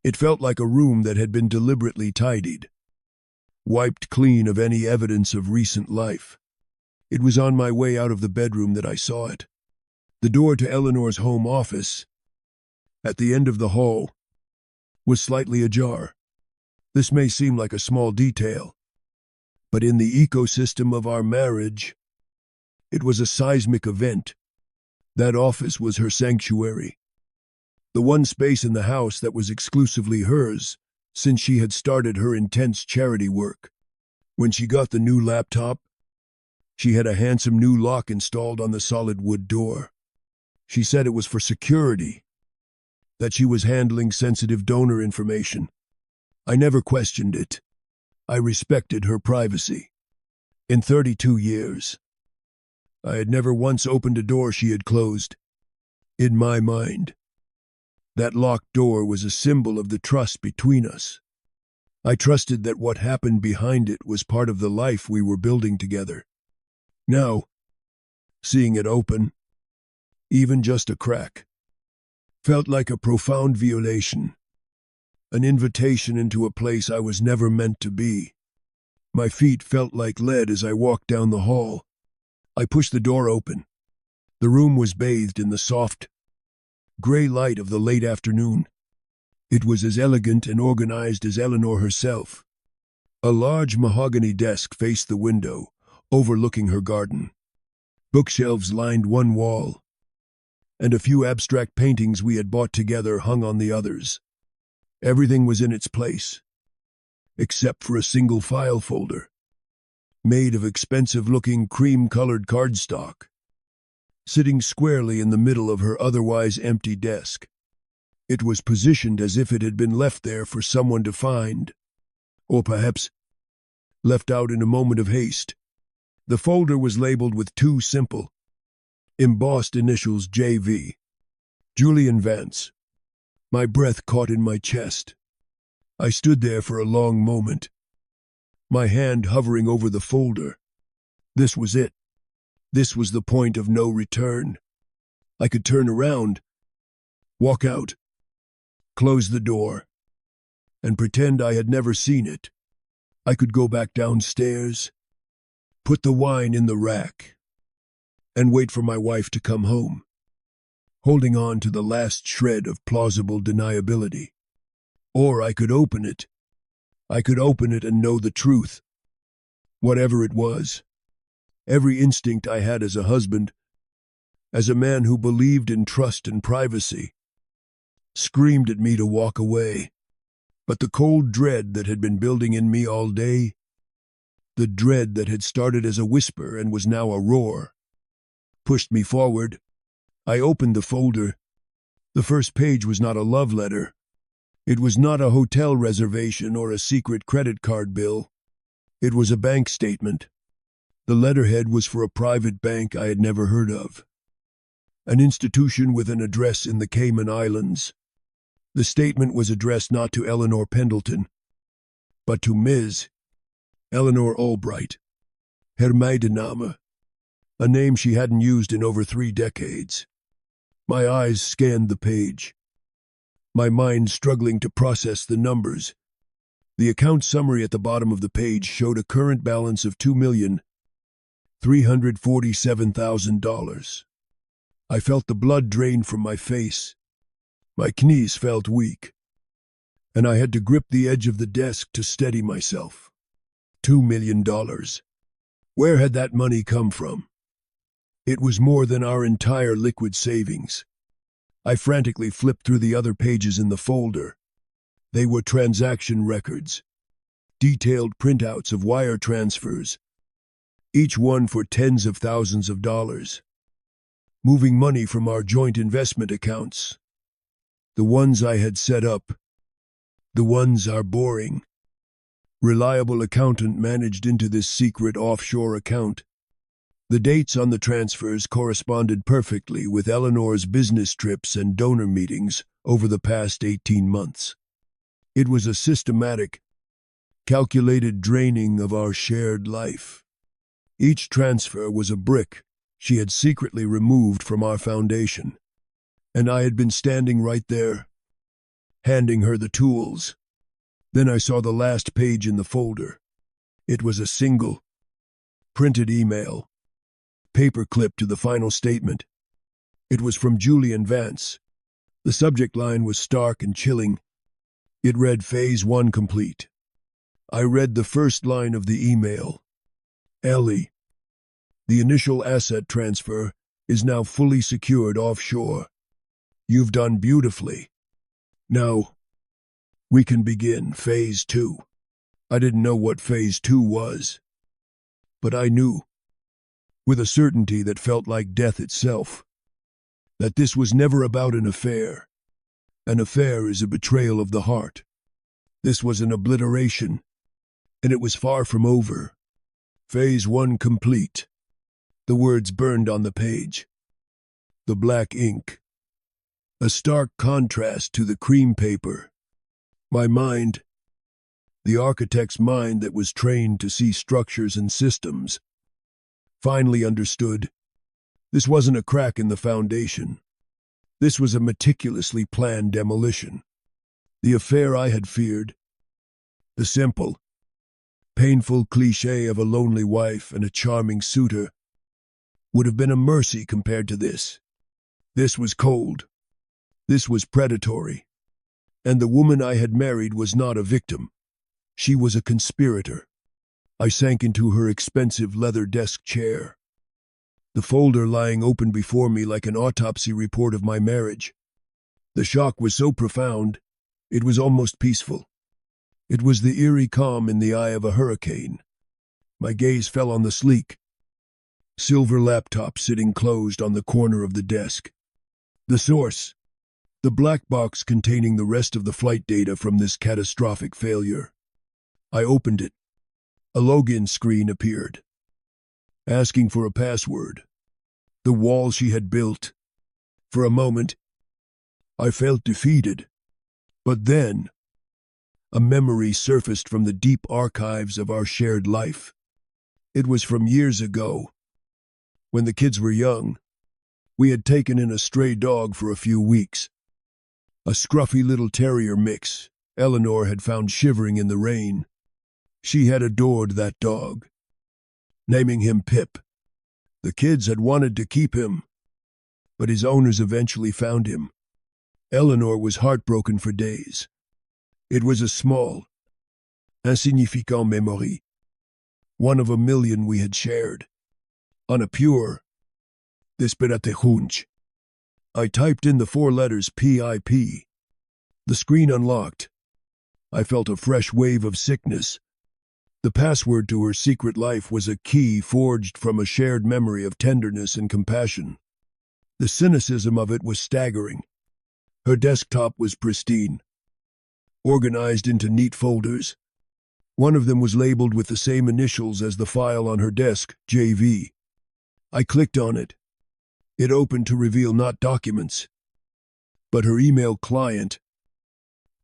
It felt like a room that had been deliberately tidied, wiped clean of any evidence of recent life. It was on my way out of the bedroom that I saw it. The door to Eleanor's home office, at the end of the hall, was slightly ajar. This may seem like a small detail, but in the ecosystem of our marriage, it was a seismic event. That office was her sanctuary, the one space in the house that was exclusively hers since she had started her intense charity work. When she got the new laptop, she had a handsome new lock installed on the solid wood door. She said it was for security, that she was handling sensitive donor information. I never questioned it. I respected her privacy. In 32 years, I had never once opened a door she had closed. In my mind, that locked door was a symbol of the trust between us. I trusted that what happened behind it was part of the life we were building together. Now, seeing it open, even just a crack, felt like a profound violation, an invitation into a place I was never meant to be. My feet felt like lead as I walked down the hall. I pushed the door open. The room was bathed in the soft, gray light of the late afternoon. It was as elegant and organized as Eleanor herself. A large mahogany desk faced the window, overlooking her garden. Bookshelves lined one wall, and a few abstract paintings we had bought together hung on the others. Everything was in its place, except for a single file folder, made of expensive-looking cream-colored cardstock, sitting squarely in the middle of her otherwise empty desk. It was positioned as if it had been left there for someone to find, or perhaps left out in a moment of haste. The folder was labeled with two simple, embossed initials J.V. Julian Vance. My breath caught in my chest. I stood there for a long moment, my hand hovering over the folder. This was it. This was the point of no return. I could turn around, walk out, close the door, and pretend I had never seen it. I could go back downstairs, put the wine in the rack, and wait for my wife to come home, holding on to the last shred of plausible deniability. Or I could open it. I could open it and know the truth. Whatever it was, every instinct I had as a husband, as a man who believed in trust and privacy, screamed at me to walk away. But the cold dread that had been building in me all day, the dread that had started as a whisper and was now a roar, pushed me forward. I opened the folder. The first page was not a love letter. It was not a hotel reservation or a secret credit card bill. It was a bank statement. The letterhead was for a private bank I had never heard of, an institution with an address in the Cayman Islands. The statement was addressed not to Eleanor Pendleton, but to Ms. Eleanor Albright, Her Maidename, a name she hadn't used in over 3 decades. My eyes scanned the page, my mind struggling to process the numbers. The account summary at the bottom of the page showed a current balance of $2,347,000. I felt the blood drain from my face. My knees felt weak, and I had to grip the edge of the desk to steady myself. $2 million. Where had that money come from? It was more than our entire liquid savings. I frantically flipped through the other pages in the folder. They were transaction records, detailed printouts of wire transfers, each one for tens of thousands of dollars, moving money from our joint investment accounts. The ones I had set up, the ones our boring, reliable accountant managed into this secret offshore account. The dates on the transfers corresponded perfectly with Eleanor's business trips and donor meetings over the past 18 months. It was a systematic, calculated draining of our shared life. Each transfer was a brick she had secretly removed from our foundation, and I had been standing right there, handing her the tools. Then I saw the last page in the folder. It was a single, printed email, paperclip to the final statement. It was from Julian Vance. The subject line was stark and chilling. It read, Phase 1 complete. I read the first line of the email. Ellie, the initial asset transfer is now fully secured offshore. You've done beautifully. Now, we can begin Phase 2. I didn't know what Phase 2 was, but I knew, with a certainty that felt like death itself, that this was never about an affair. An affair is a betrayal of the heart. This was an obliteration, and it was far from over. Phase 1 complete. The words burned on the page. The black ink. A stark contrast to the cream paper. My mind, the architect's mind that was trained to see structures and systems, finally understood. This wasn't a crack in the foundation. This was a meticulously planned demolition. The affair I had feared, the simple, painful cliché of a lonely wife and a charming suitor, would have been a mercy compared to this. This was cold. This was predatory. And the woman I had married was not a victim. She was a conspirator. I sank into her expensive leather desk chair, the folder lying open before me like an autopsy report of my marriage. The shock was so profound, it was almost peaceful. It was the eerie calm in the eye of a hurricane. My gaze fell on the sleek, silver laptop sitting closed on the corner of the desk. The source, the black box containing the rest of the flight data from this catastrophic failure. I opened it. A login screen appeared, asking for a password. The wall she had built. For a moment, I felt defeated. But then, a memory surfaced from the deep archives of our shared life. It was from years ago. When the kids were young, we had taken in a stray dog for a few weeks. A scruffy little terrier mix Eleanor had found shivering in the rain. She had adored that dog, naming him Pip. The kids had wanted to keep him, but his owners eventually found him. Eleanor was heartbroken for days. It was a small, insignificant memory, one of a million we had shared. On a pure, desperate hunch, I typed in the 4 letters PIP. The screen unlocked. I felt a fresh wave of sickness. The password to her secret life was a key forged from a shared memory of tenderness and compassion. The cynicism of it was staggering. Her desktop was pristine, organized into neat folders. One of them was labeled with the same initials as the file on her desk, JV. I clicked on it. It opened to reveal not documents, but her email client,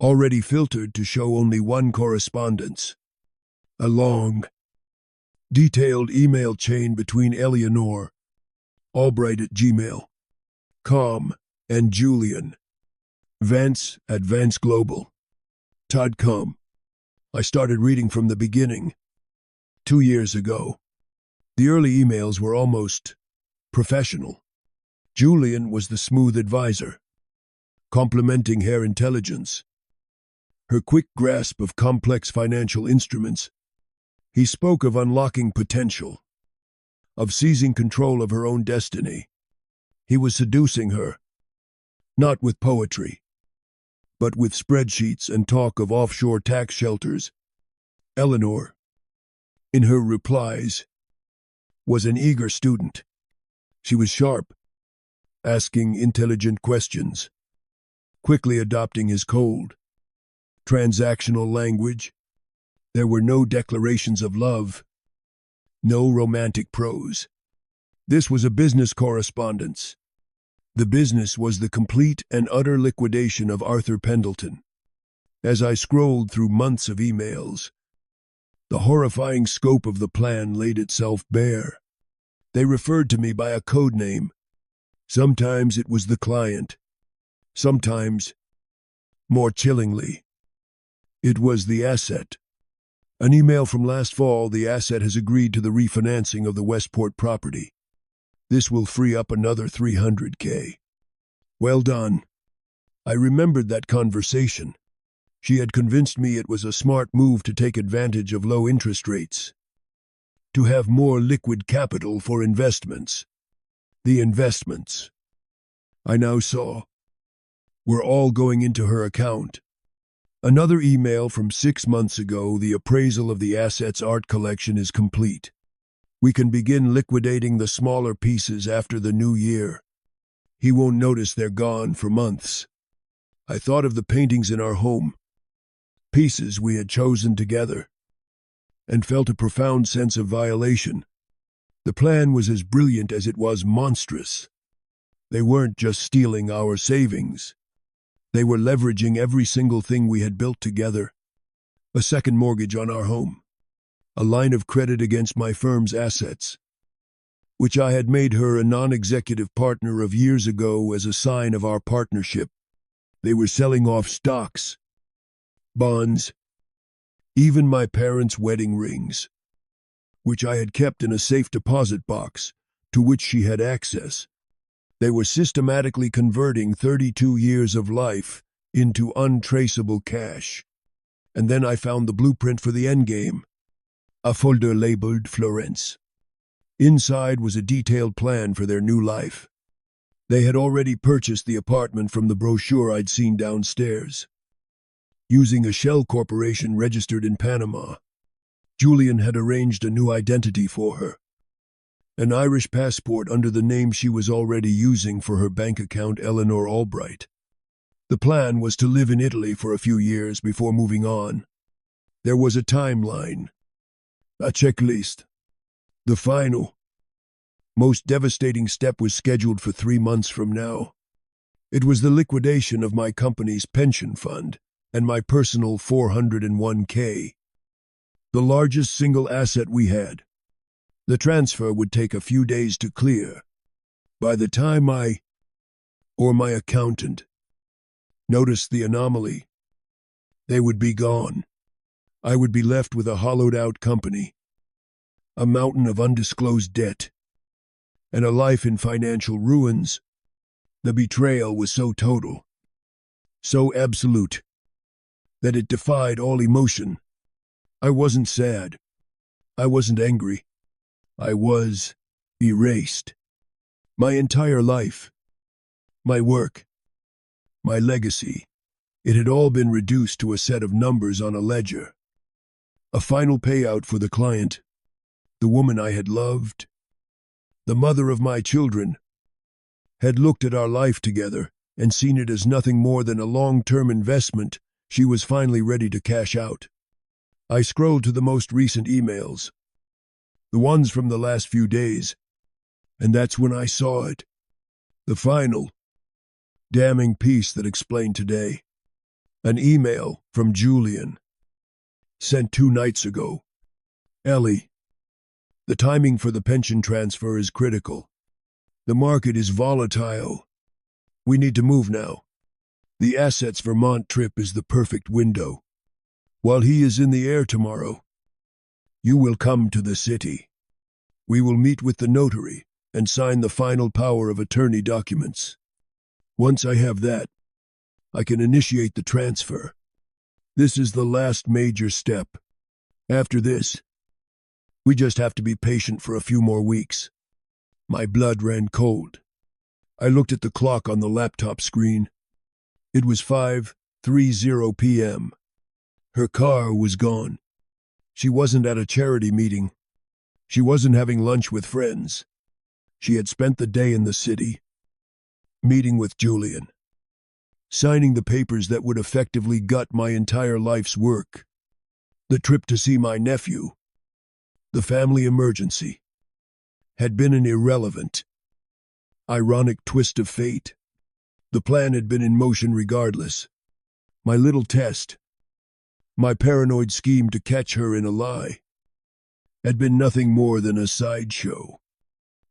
already filtered to show only one correspondence. A long, detailed email chain between Eleanor, Albright at gmail.com, and Julian, Vance at vanceglobal.com. I started reading from the beginning. 2 years ago. The early emails were almost professional. Julian was the smooth advisor, complimenting her intelligence, her quick grasp of complex financial instruments. He spoke of unlocking potential, of seizing control of her own destiny. He was seducing her, not with poetry, but with spreadsheets and talk of offshore tax shelters. Eleanor, in her replies, was an eager student. She was sharp, asking intelligent questions, quickly adopting his cold, transactional language. There were no declarations of love, no romantic prose. This was a business correspondence. The business was the complete and utter liquidation of Arthur Pendleton. As I scrolled through months of emails, the horrifying scope of the plan laid itself bare. They referred to me by a code name. Sometimes it was the client. Sometimes, more chillingly, it was the asset. An email from last fall: the asset has agreed to the refinancing of the Westport property. This will free up another $300K. Well done. I remembered that conversation. She had convinced me it was a smart move to take advantage of low interest rates, to have more liquid capital for investments. The investments, I now saw, were all going into her account. Another email from 6 months ago: the appraisal of the asset's art collection is complete. We can begin liquidating the smaller pieces after the new year. He won't notice they're gone for months. I thought of the paintings in our home, pieces we had chosen together, and felt a profound sense of violation. The plan was as brilliant as it was monstrous. They weren't just stealing our savings. They were leveraging every single thing we had built together. A second mortgage on our home, a line of credit against my firm's assets, which I had made her a non-executive partner of years ago as a sign of our partnership. They were selling off stocks, bonds, even my parents' wedding rings, which I had kept in a safe deposit box to which she had access. They were systematically converting 32 years of life into untraceable cash. And then I found the blueprint for the endgame, a folder labeled Florence. Inside was a detailed plan for their new life. They had already purchased the apartment from the brochure I'd seen downstairs, using a shell corporation registered in Panama. Julian had arranged a new identity for her, an Irish passport under the name she was already using for her bank account, Eleanor Albright. The plan was to live in Italy for a few years before moving on. There was a timeline, a checklist. The final, most devastating step was scheduled for 3 months from now. It was the liquidation of my company's pension fund and my personal 401K, the largest single asset we had. The transfer would take a few days to clear. By the time I, or my accountant, noticed the anomaly, they would be gone. I would be left with a hollowed-out company, a mountain of undisclosed debt, and a life in financial ruins. The betrayal was so total, so absolute, that it defied all emotion. I wasn't sad. I wasn't angry. I was erased. My entire life, my work, my legacy, it had all been reduced to a set of numbers on a ledger. A final payout for the client, the woman I had loved, the mother of my children, had looked at our life together and seen it as nothing more than a long-term investment she was finally ready to cash out. I scrolled to the most recent emails, the ones from the last few days, and that's when I saw it. The final, damning piece that explained today. An email from Julian, sent 2 nights ago. Ellie, the timing for the pension transfer is critical. The market is volatile. We need to move now. The Assets Vermont trip is the perfect window. While he is in the air tomorrow, you will come to the city. We will meet with the notary and sign the final power of attorney documents. Once I have that, I can initiate the transfer. This is the last major step. After this, we just have to be patient for a few more weeks. My blood ran cold. I looked at the clock on the laptop screen. It was 5:30 p.m. Her car was gone. She wasn't at a charity meeting. She wasn't having lunch with friends. She had spent the day in the city, meeting with Julian, signing the papers that would effectively gut my entire life's work. The trip to see my nephew, the family emergency, had been an irrelevant, ironic twist of fate. The plan had been in motion regardless. My little test, my paranoid scheme to catch her in a lie, had been nothing more than a sideshow.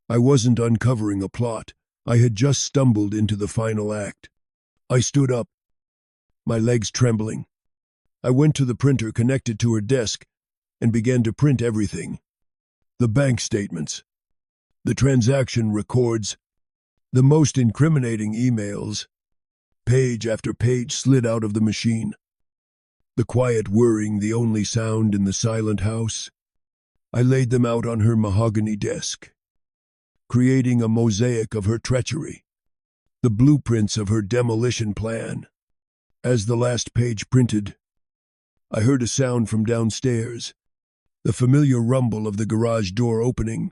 I wasn't uncovering a plot. I had just stumbled into the final act. I stood up, my legs trembling. I went to the printer connected to her desk and began to print everything. The bank statements, the transaction records, the most incriminating emails. Page after page slid out of the machine. The quiet whirring the only sound in the silent house. I laid them out on her mahogany desk, creating a mosaic of her treachery, the blueprints of her demolition plan. As the last page printed, I heard a sound from downstairs, the familiar rumble of the garage door opening.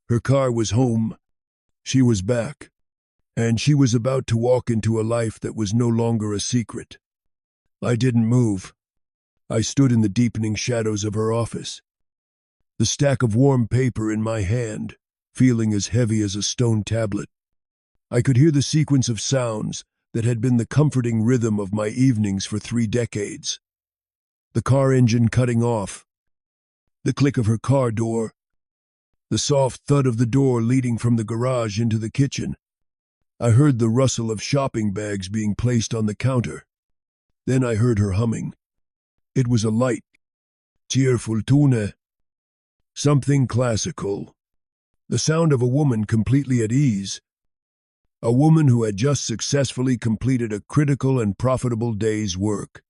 Her car was home. She was back, and she was about to walk into a life that was no longer a secret. I didn't move. I stood in the deepening shadows of her office, the stack of warm paper in my hand, feeling as heavy as a stone tablet. I could hear the sequence of sounds that had been the comforting rhythm of my evenings for 3 decades. The car engine cutting off, the click of her car door, the soft thud of the door leading from the garage into the kitchen. I heard the rustle of shopping bags being placed on the counter. Then I heard her humming. It was a light, cheerful tune, something classical, the sound of a woman completely at ease, a woman who had just successfully completed a critical and profitable day's work.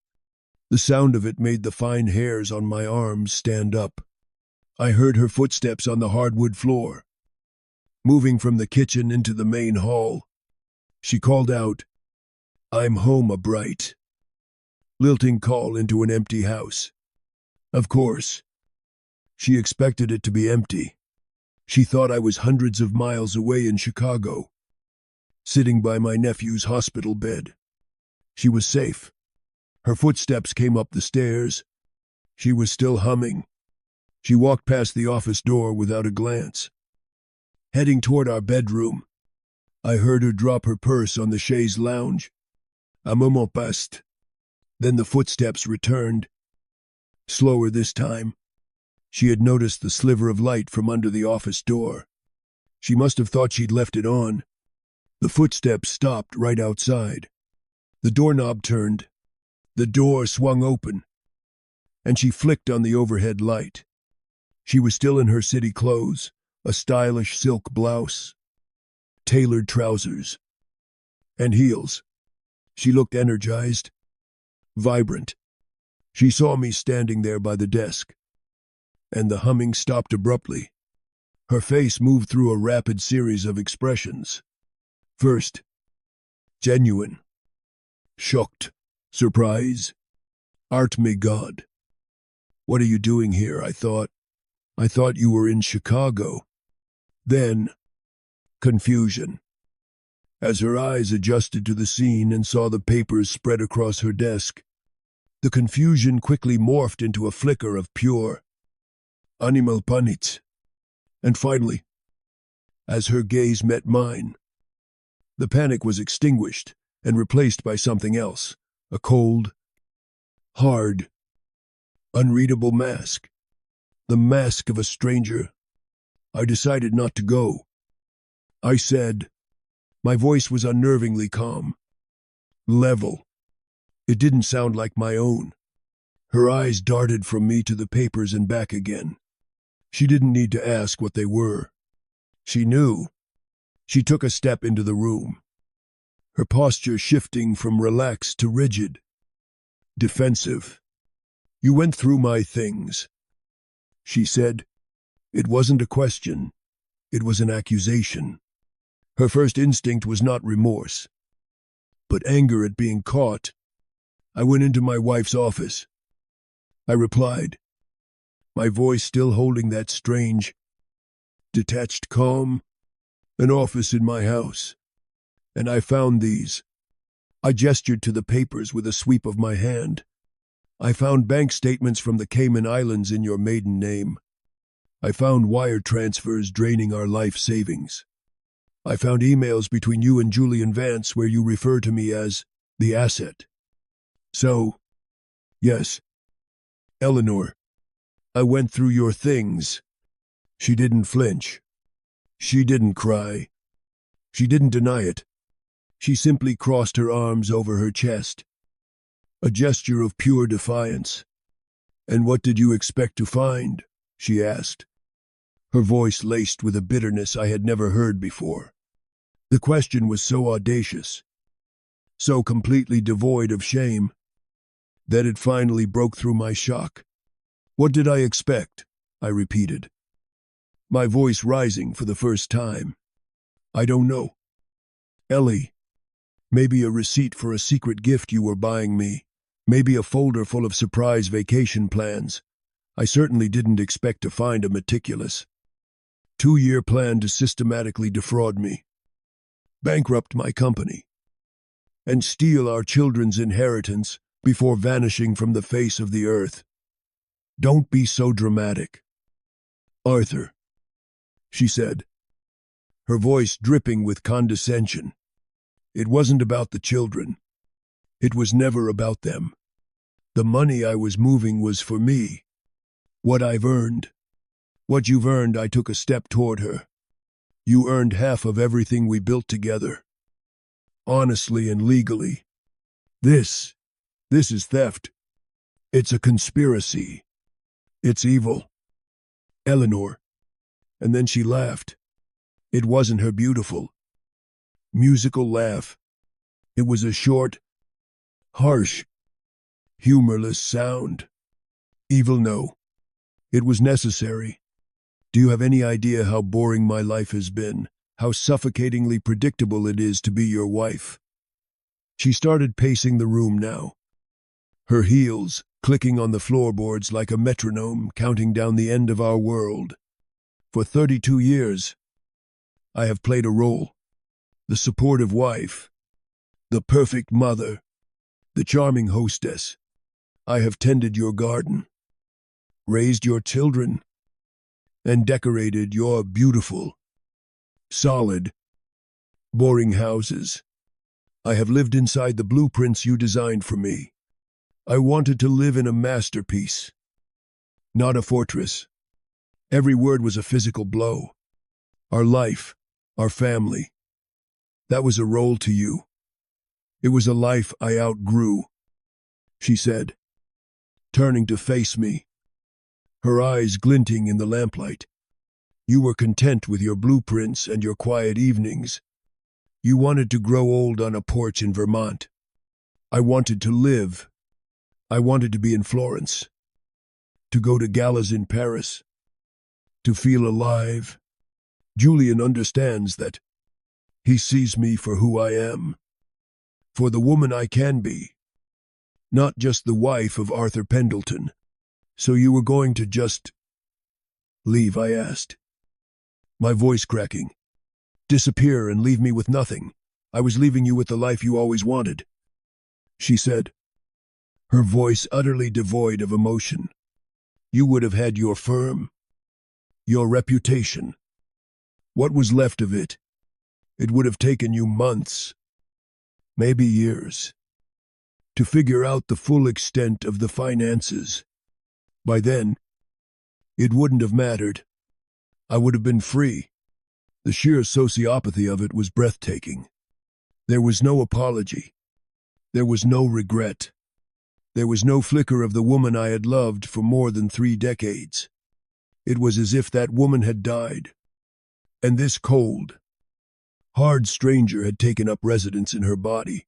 The sound of it made the fine hairs on my arms stand up. I heard her footsteps on the hardwood floor, moving from the kitchen into the main hall. She called out, "I'm home, a bright," lilting call into an empty house. Of course, she expected it to be empty. She thought I was hundreds of miles away in Chicago, sitting by my nephew's hospital bed. She was safe. Her footsteps came up the stairs. She was still humming. She walked past the office door without a glance. Heading toward our bedroom, I heard her drop her purse on the chaise lounge. A moment passed. Then the footsteps returned. Slower this time. She had noticed the sliver of light from under the office door. She must have thought she'd left it on. The footsteps stopped right outside. The doorknob turned. The door swung open, and she flicked on the overhead light. She was still in her city clothes, a stylish silk blouse, tailored trousers, and heels. She looked energized, vibrant. She saw me standing there by the desk, and the humming stopped abruptly. Her face moved through a rapid series of expressions. First, genuine, shocked, surprise. Art me God. What are you doing here? I thought you were in Chicago. Then, confusion. As her eyes adjusted to the scene and saw the papers spread across her desk, the confusion quickly morphed into a flicker of pure, animal panic. And finally, as her gaze met mine, the panic was extinguished and replaced by something else, a cold, hard, unreadable mask. The mask of a stranger. I decided not to go. I said, my voice was unnervingly calm, level. It didn't sound like my own. Her eyes darted from me to the papers and back again. She didn't need to ask what they were. She knew. She took a step into the room, her posture shifting from relaxed to rigid, defensive. "You went through my things," she said. It wasn't a question. It was an accusation. Her first instinct was not remorse, but anger at being caught. I went into my wife's office. I replied, my voice still holding that strange, detached calm. "An office in my house. And I found these." I gestured to the papers with a sweep of my hand. "I found bank statements from the Cayman Islands in your maiden name. I found wire transfers draining our life savings. I found emails between you and Julian Vance where you refer to me as the asset. So, yes, Eleanor, I went through your things." She didn't flinch. She didn't cry. She didn't deny it. She simply crossed her arms over her chest, a gesture of pure defiance. "And what did you expect to find?" she asked, her voice laced with a bitterness I had never heard before. The question was so audacious, so completely devoid of shame, that it finally broke through my shock. "What did I expect?" I repeated, my voice rising for the first time. "I don't know. Ellie, maybe a receipt for a secret gift you were buying me. Maybe a folder full of surprise vacation plans. I certainly didn't expect to find a meticulous, 2-year plan to systematically defraud me, bankrupt my company, and steal our children's inheritance before vanishing from the face of the earth. Don't be so dramatic, Arthur," she said, her voice dripping with condescension. "It wasn't about the children. It was never about them. The money I was moving was for me. What I've earned. What you've earned." I took a step toward her. "You earned half of everything we built together. Honestly and legally. This is theft. It's a conspiracy. It's evil. Eleanor." And then she laughed. It wasn't her beautiful, musical laugh. It was a short, harsh, humorless sound. "Evil, no. It was necessary. Do you have any idea how boring my life has been? How suffocatingly predictable it is to be your wife?" She started pacing the room now, her heels clicking on the floorboards like a metronome counting down the end of our world. "For 32 years, I have played a role. The supportive wife, the perfect mother, the charming hostess. I have tended your garden, raised your children, and decorated your beautiful, solid, boring houses. I have lived inside the blueprints you designed for me. I wanted to live in a masterpiece, not a fortress." Every word was a physical blow. "Our life, our family. That was a role to you. It was a life I outgrew," she said, turning to face me, her eyes glinting in the lamplight. "You were content with your blueprints and your quiet evenings. You wanted to grow old on a porch in Vermont. I wanted to live. I wanted to be in Florence, to go to galas in Paris, to feel alive. Julian understands that. He sees me for who I am, for the woman I can be, not just the wife of Arthur Pendleton." "So you were going to just leave?" I asked, my voice cracking. "Disappear and leave me with nothing? I was leaving you with the life you always wanted," she said, her voice utterly devoid of emotion. "You would have had your firm, your reputation. What was left of it? It would have taken you months, maybe years, to figure out the full extent of the finances. By then, it wouldn't have mattered. I would have been free." The sheer sociopathy of it was breathtaking. There was no apology. There was no regret. There was no flicker of the woman I had loved for more than 3 decades. It was as if that woman had died, and this cold, hard stranger had taken up residence in her body.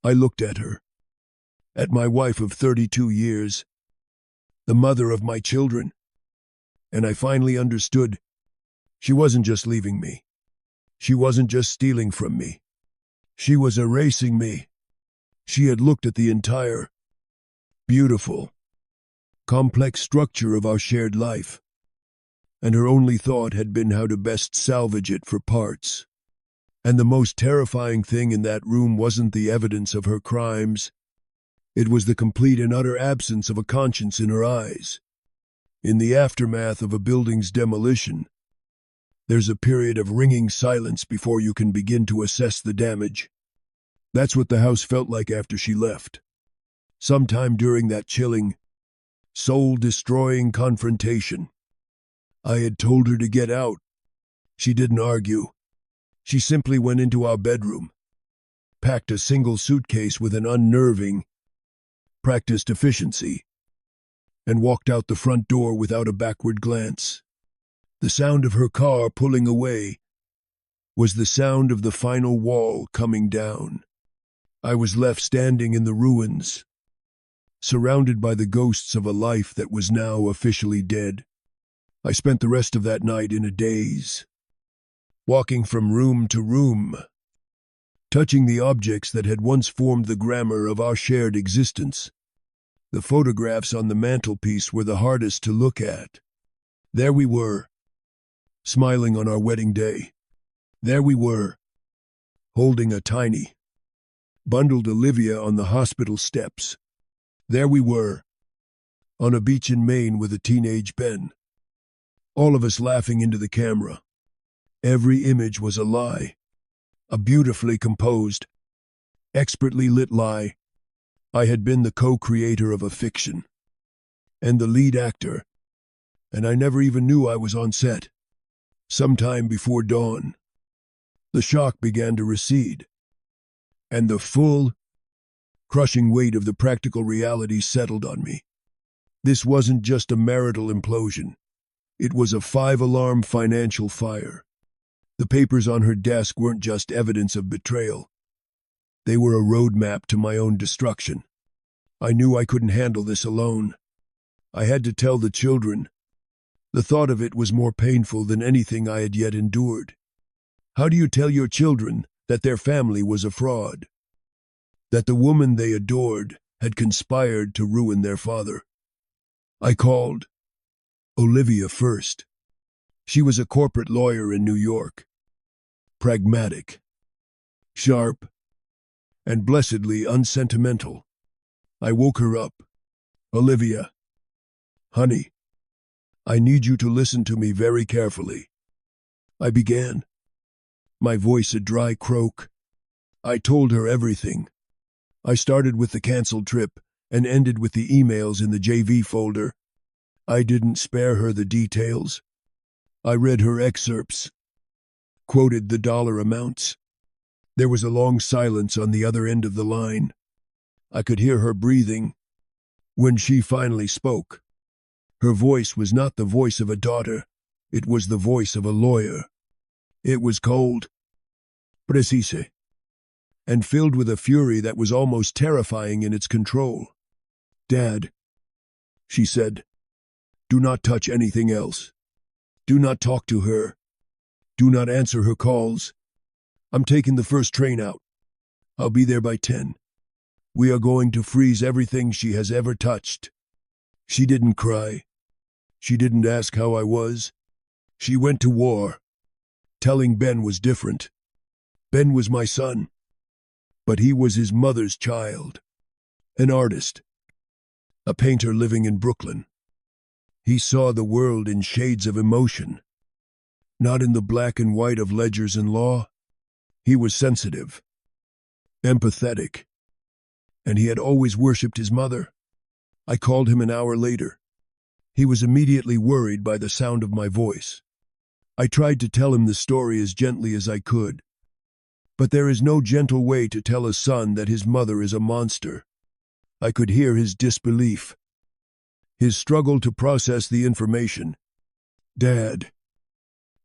I looked at her, at my wife of 32 years, the mother of my children, and I finally understood. She wasn't just leaving me. She wasn't just stealing from me. She was erasing me. She had looked at the entire, beautiful, complex structure of our shared life, and her only thought had been how to best salvage it for parts. And the most terrifying thing in that room wasn't the evidence of her crimes. It was the complete and utter absence of a conscience in her eyes. In the aftermath of a building's demolition, there's a period of ringing silence before you can begin to assess the damage. That's what the house felt like after she left. Sometime during that chilling, soul-destroying confrontation, I had told her to get out. She didn't argue. She simply went into our bedroom, packed a single suitcase with an unnerving, practiced efficiency, and walked out the front door without a backward glance. The sound of her car pulling away was the sound of the final wall coming down. I was left standing in the ruins, surrounded by the ghosts of a life that was now officially dead. I spent the rest of that night in a daze, walking from room to room, touching the objects that had once formed the grammar of our shared existence. The photographs on the mantelpiece were the hardest to look at. There we were, smiling on our wedding day. There we were, holding a tiny, bundled Olivia on the hospital steps. There we were, on a beach in Maine with a teenage Ben. All of us laughing into the camera. Every image was a lie, a beautifully composed, expertly lit lie. I had been the co-creator of a fiction, and the lead actor, and I never even knew I was on set. Sometime before dawn, the shock began to recede, and the full, crushing weight of the practical reality settled on me. This wasn't just a marital implosion. It was a 5-alarm financial fire. The papers on her desk weren't just evidence of betrayal. They were a roadmap to my own destruction. I knew I couldn't handle this alone. I had to tell the children. The thought of it was more painful than anything I had yet endured. How do you tell your children that their family was a fraud? That the woman they adored had conspired to ruin their father? I called Olivia first. She was a corporate lawyer in New York. Pragmatic, sharp, and blessedly unsentimental. I woke her up. Olivia, honey, I need you to listen to me very carefully. I began, my voice a dry croak. I told her everything. I started with the canceled trip and ended with the emails in the JV folder. I didn't spare her the details. I read her excerpts, quoted the dollar amounts. There was a long silence on the other end of the line. I could hear her breathing. When she finally spoke, her voice was not the voice of a daughter. It was the voice of a lawyer. It was cold, precise, and filled with a fury that was almost terrifying in its control. Dad, she said, do not touch anything else. Do not talk to her. Do not answer her calls. I'm taking the first train out. I'll be there by 10. We are going to freeze everything she has ever touched. She didn't cry. She didn't ask how I was. She went to war. Telling Ben was different. Ben was my son. But he was his mother's child. An artist. A painter living in Brooklyn. He saw the world in shades of emotion. Not in the black and white of ledgers and law. He was sensitive, empathetic, and he had always worshipped his mother. I called him an hour later. He was immediately worried by the sound of my voice. I tried to tell him the story as gently as I could. But there is no gentle way to tell a son that his mother is a monster. I could hear his disbelief, his struggle to process the information. "Dad,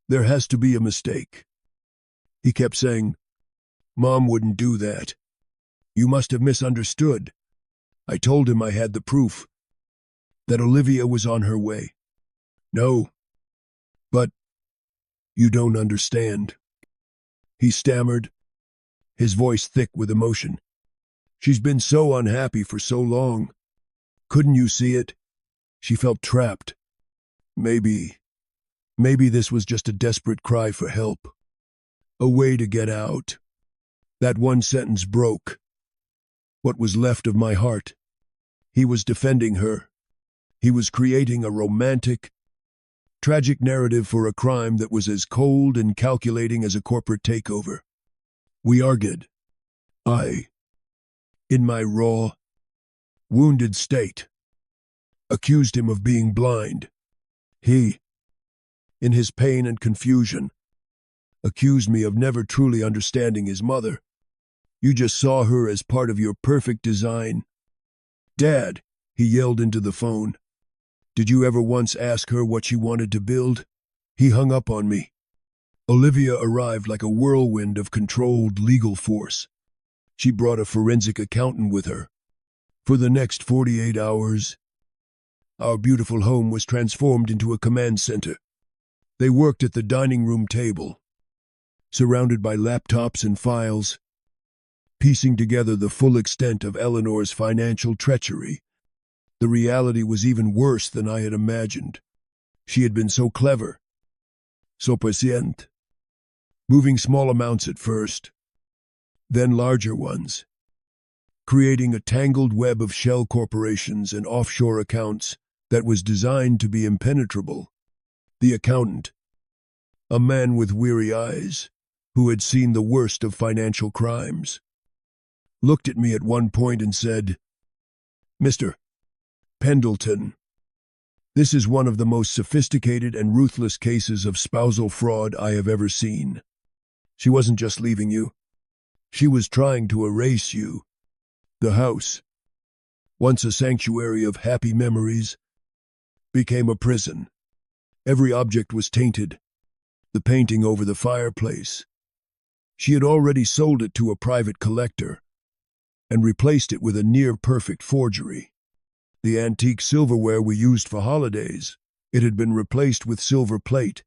there has to be a mistake." He kept saying, "Mom wouldn't do that. You must have misunderstood." I told him I had the proof, that Olivia was on her way. "No, but you don't understand," he stammered, his voice thick with emotion. "She's been so unhappy for so long. Couldn't you see it? She felt trapped. Maybe this was just a desperate cry for help. A way to get out." That one sentence broke what was left of my heart. He was defending her. He was creating a romantic, tragic narrative for a crime that was as cold and calculating as a corporate takeover. We argued. I, in my raw, wounded state, accused him of being blind. He, in his pain and confusion, accused me of never truly understanding his mother. "You just saw her as part of your perfect design." "Dad," he yelled into the phone, "did you ever once ask her what she wanted to build?" He hung up on me. Olivia arrived like a whirlwind of controlled legal force. She brought a forensic accountant with her. For the next 48 hours, our beautiful home was transformed into a command center. They worked at the dining room table, surrounded by laptops and files, piecing together the full extent of Eleanor's financial treachery. The reality was even worse than I had imagined. She had been so clever, so patient, moving small amounts at first, then larger ones, creating a tangled web of shell corporations and offshore accounts that was designed to be impenetrable. The accountant, a man with weary eyes, who had seen the worst of financial crimes, looked at me at one point and said, "Mr. Pendleton, this is one of the most sophisticated and ruthless cases of spousal fraud I have ever seen. She wasn't just leaving you. She was trying to erase you. The house, once a sanctuary of happy memories, became a prison. Every object was tainted. The painting over the fireplace. She had already sold it to a private collector and replaced it with a near-perfect forgery. The antique silverware we used for holidays, it had been replaced with silver plate.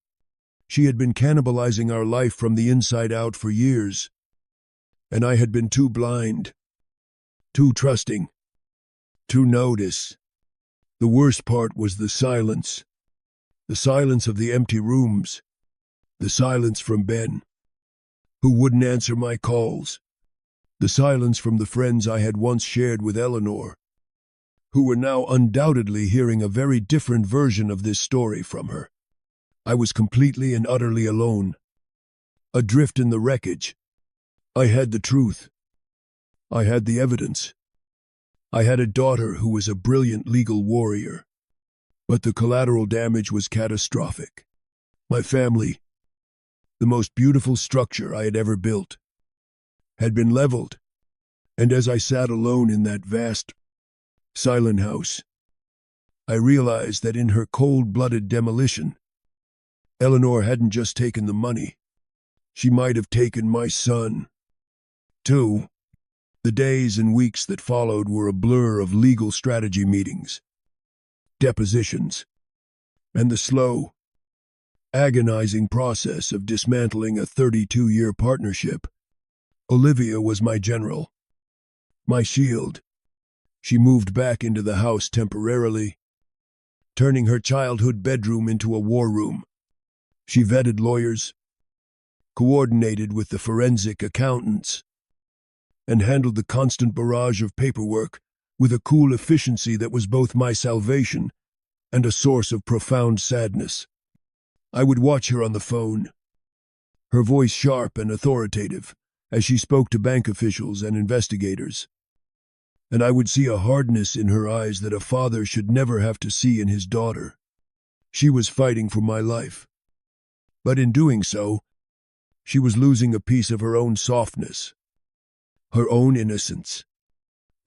She had been cannibalizing our life from the inside out for years, and I had been too blind, too trusting, to notice. The worst part was the silence of the empty rooms, the silence from Ben, who wouldn't answer my calls, the silence from the friends I had once shared with Eleanor, who were now undoubtedly hearing a very different version of this story from her. I was completely and utterly alone, adrift in the wreckage. I had the truth. I had the evidence. I had a daughter who was a brilliant legal warrior, but the collateral damage was catastrophic. My family, the most beautiful structure I had ever built, had been leveled, and as I sat alone in that vast, silent house, I realized that in her cold-blooded demolition, Eleanor hadn't just taken the money. She might have taken my son, too. The days and weeks that followed were a blur of legal strategy meetings, depositions, and the slow, agonizing process of dismantling a 32-year partnership. Olivia was my general, my shield. She moved back into the house temporarily, turning her childhood bedroom into a war room. She vetted lawyers, coordinated with the forensic accountants, and handled the constant barrage of paperwork with a cool efficiency that was both my salvation and a source of profound sadness. I would watch her on the phone, her voice sharp and authoritative as she spoke to bank officials and investigators, and I would see a hardness in her eyes that a father should never have to see in his daughter. She was fighting for my life, but in doing so, she was losing a piece of her own softness, her own innocence.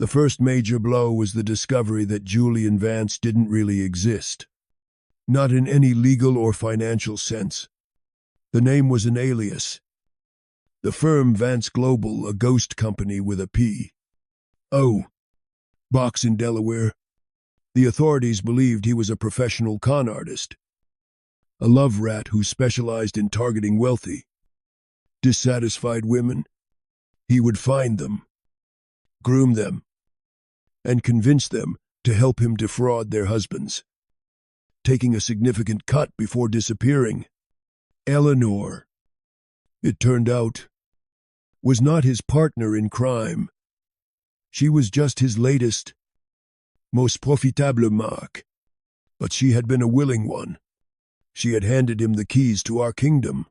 The first major blow was the discovery that Julian Vance didn't really exist. Not in any legal or financial sense. The name was an alias. The firm Vance Global, a ghost company with a P.O. box in Delaware. The authorities believed he was a professional con artist, a love rat who specialized in targeting wealthy, dissatisfied women. He would find them, groom them, and convince them to help him defraud their husbands, taking a significant cut before disappearing. Eleanor, it turned out, was not his partner in crime. She was just his latest, most profitable marque. But she had been a willing one. She had handed him the keys to our kingdom.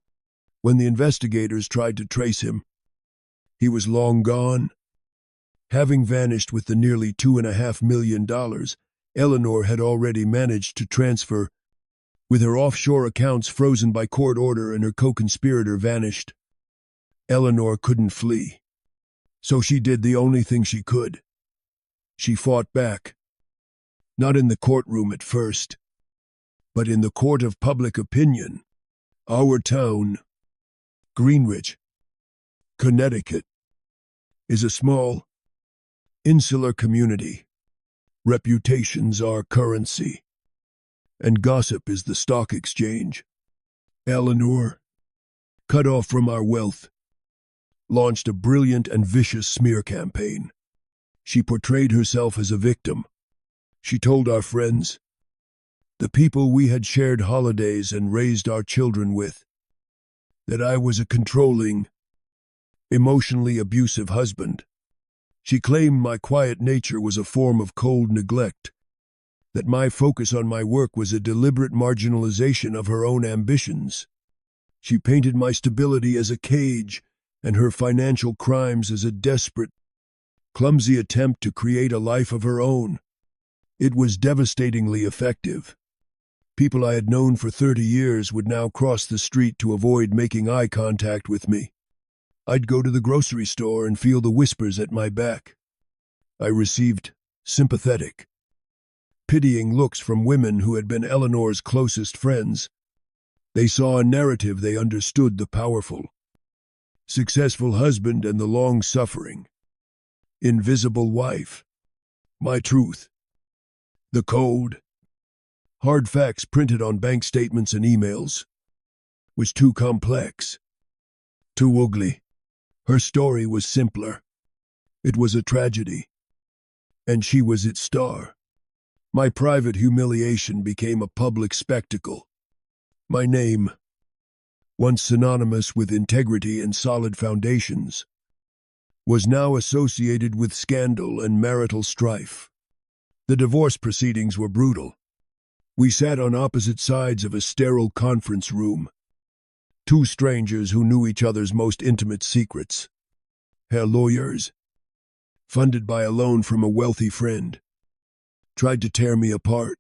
When the investigators tried to trace him, he was long gone. Having vanished with the nearly $2.5 million, Eleanor had already managed to transfer, with her offshore accounts frozen by court order and her co-conspirator vanished. Eleanor couldn't flee, so she did the only thing she could. She fought back. Not in the courtroom at first, but in the court of public opinion. Our town, Greenwich, Connecticut, is a small, insular community. Reputations are currency, and gossip is the stock exchange. Eleanor, cut off from our wealth, launched a brilliant and vicious smear campaign. She portrayed herself as a victim. She told our friends, the people we had shared holidays and raised our children with, that I was a controlling, emotionally abusive husband. She claimed my quiet nature was a form of cold neglect, that my focus on my work was a deliberate marginalization of her own ambitions. She painted my stability as a cage and her financial crimes as a desperate, clumsy attempt to create a life of her own. It was devastatingly effective. People I had known for 30 years would now cross the street to avoid making eye contact with me. I'd go to the grocery store and feel the whispers at my back. I received sympathetic, pitying looks from women who had been Eleanor's closest friends. They saw a narrative they understood: the powerful, successful husband and the long-suffering, invisible wife. My truth, the cold, hard facts printed on bank statements and emails, was too complex, too ugly. Her story was simpler. It was a tragedy, and she was its star. My private humiliation became a public spectacle. My name, once synonymous with integrity and solid foundations, was now associated with scandal and marital strife. The divorce proceedings were brutal. We sat on opposite sides of a sterile conference room, two strangers who knew each other's most intimate secrets. Her lawyers, funded by a loan from a wealthy friend, tried to tear me apart.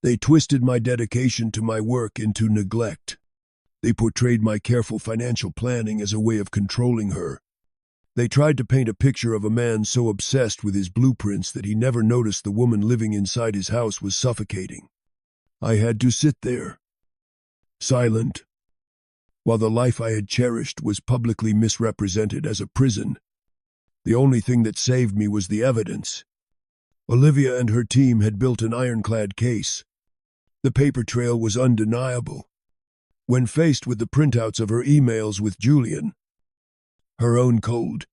They twisted my dedication to my work into neglect. They portrayed my careful financial planning as a way of controlling her. They tried to paint a picture of a man so obsessed with his blueprints that he never noticed the woman living inside his house was suffocating. I had to sit there, silent, while the life I had cherished was publicly misrepresented as a prison. The only thing that saved me was the evidence. Olivia and her team had built an ironclad case. The paper trail was undeniable. When faced with the printouts of her emails with Julian, her own cold,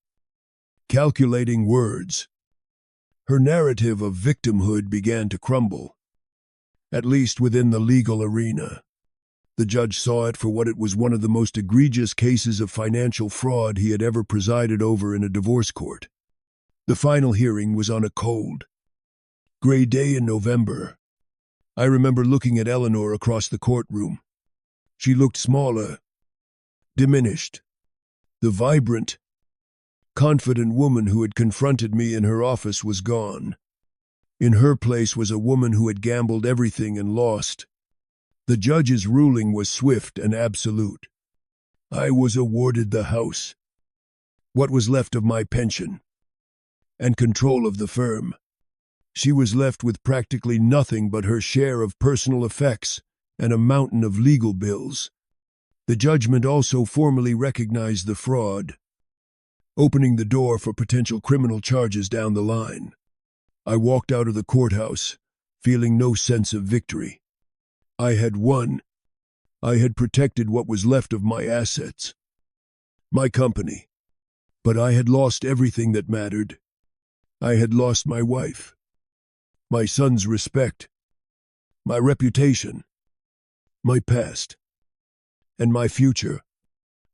calculating words, her narrative of victimhood began to crumble, at least within the legal arena. The judge saw it for what it was: one of the most egregious cases of financial fraud he had ever presided over in a divorce court. The final hearing was on a cold, gray day in November. I remember looking at Eleanor across the courtroom. She looked smaller, diminished. The vibrant, confident woman who had confronted me in her office was gone. In her place was a woman who had gambled everything and lost. The judge's ruling was swift and absolute. I was awarded the house, what was left of my pension, and control of the firm. She was left with practically nothing but her share of personal effects and a mountain of legal bills. The judgment also formally recognized the fraud, opening the door for potential criminal charges down the line. I walked out of the courthouse, feeling no sense of victory. I had won. I had protected what was left of my assets, my company. But I had lost everything that mattered. I had lost my wife, my son's respect, my reputation, my past, and my future.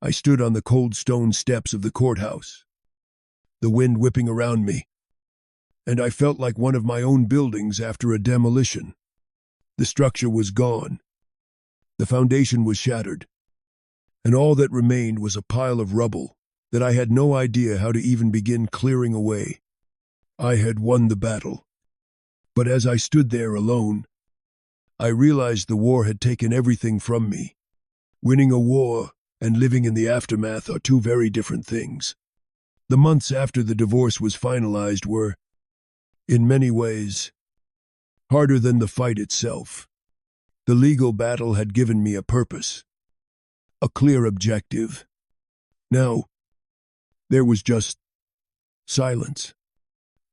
I stood on the cold stone steps of the courthouse, the wind whipping around me, and I felt like one of my own buildings after a demolition. The structure was gone. The foundation was shattered, and all that remained was a pile of rubble that I had no idea how to even begin clearing away. I had won the battle. But as I stood there alone, I realized the war had taken everything from me. Winning a war and living in the aftermath are two very different things. The months after the divorce was finalized were, in many ways, harder than the fight itself. The legal battle had given me a purpose, a clear objective. Now, there was just silence.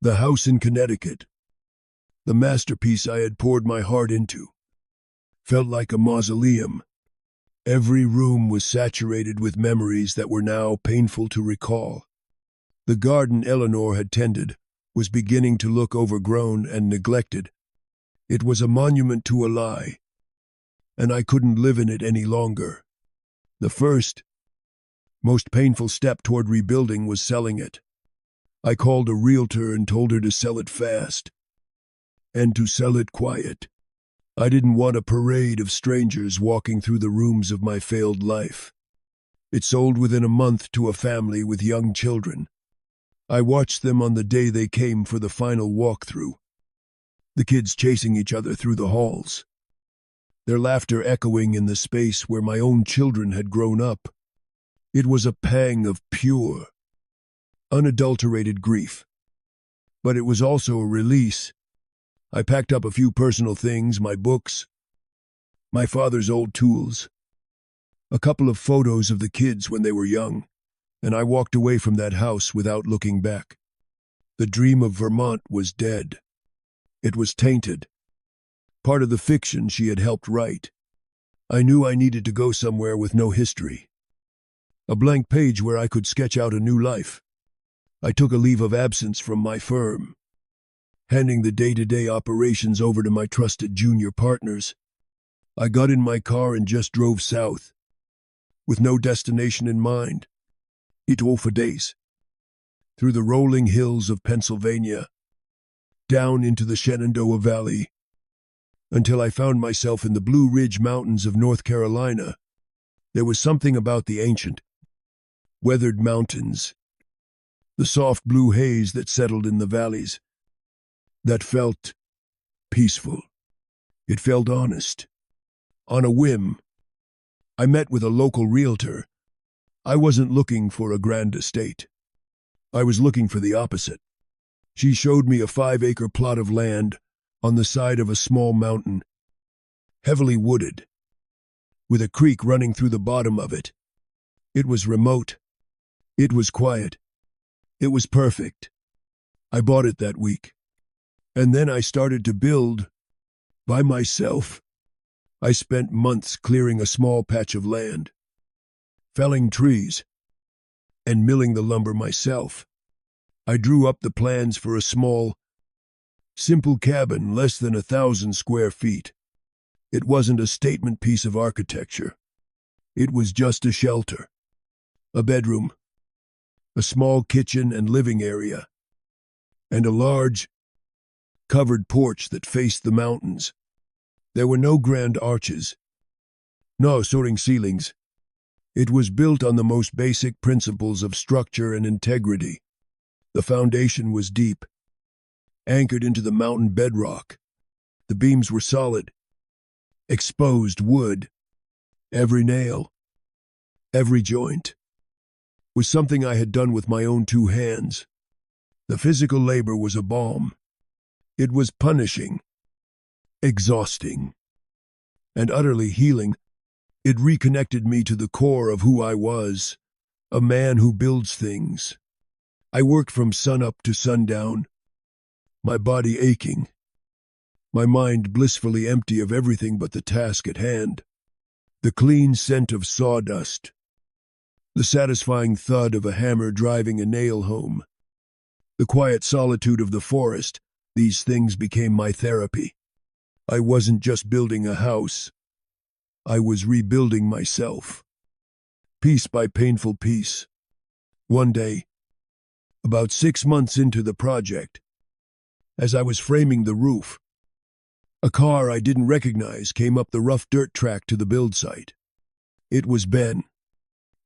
The house in Connecticut, the masterpiece I had poured my heart into, felt like a mausoleum. Every room was saturated with memories that were now painful to recall. The garden Eleanor had tended was beginning to look overgrown and neglected. It was a monument to a lie, and I couldn't live in it any longer. The first, most painful step toward rebuilding was selling it. I called a realtor and told her to sell it fast, and to sell it quiet. I didn't want a parade of strangers walking through the rooms of my failed life. It sold within a month to a family with young children. I watched them on the day they came for the final walkthrough, the kids chasing each other through the halls, their laughter echoing in the space where my own children had grown up. It was a pang of pure, unadulterated grief. But it was also a release. I packed up a few personal things, my books, my father's old tools, a couple of photos of the kids when they were young, and I walked away from that house without looking back. The dream of Vermont was dead. It was tainted, part of the fiction she had helped write. I knew I needed to go somewhere with no history, a blank page where I could sketch out a new life. I took a leave of absence from my firm, handing the day-to-day operations over to my trusted junior partners. I got in my car and just drove south, with no destination in mind. It drove for days, through the rolling hills of Pennsylvania, down into the Shenandoah Valley, until I found myself in the Blue Ridge Mountains of North Carolina. There was something about the ancient, weathered mountains, the soft blue haze that settled in the valleys, that felt peaceful. It felt honest. On a whim, I met with a local realtor. I wasn't looking for a grand estate. I was looking for the opposite. She showed me a 5-acre plot of land on the side of a small mountain, heavily wooded, with a creek running through the bottom of it. It was remote. It was quiet. It was perfect. I bought it that week. And then I started to build by myself. I spent months clearing a small patch of land, felling trees, and milling the lumber myself. I drew up the plans for a small, simple cabin less than 1,000 square feet. It wasn't a statement piece of architecture. It was just a shelter, a bedroom, a small kitchen and living area, and a large, covered porch that faced the mountains. There were no grand arches, no soaring ceilings. It was built on the most basic principles of structure and integrity. The foundation was deep, anchored into the mountain bedrock. The beams were solid, exposed wood. Every nail, every joint, was something I had done with my own 2 hands. The physical labor was a balm. It was punishing, exhausting, and utterly healing. It reconnected me to the core of who I was, a man who builds things. I worked from sunup to sundown, my body aching, my mind blissfully empty of everything but the task at hand. The clean scent of sawdust, the satisfying thud of a hammer driving a nail home, the quiet solitude of the forest, these things became my therapy. I wasn't just building a house, I was rebuilding myself, piece by painful piece. One day, about 6 months into the project, as I was framing the roof, a car I didn't recognize came up the rough dirt track to the build site. It was Ben.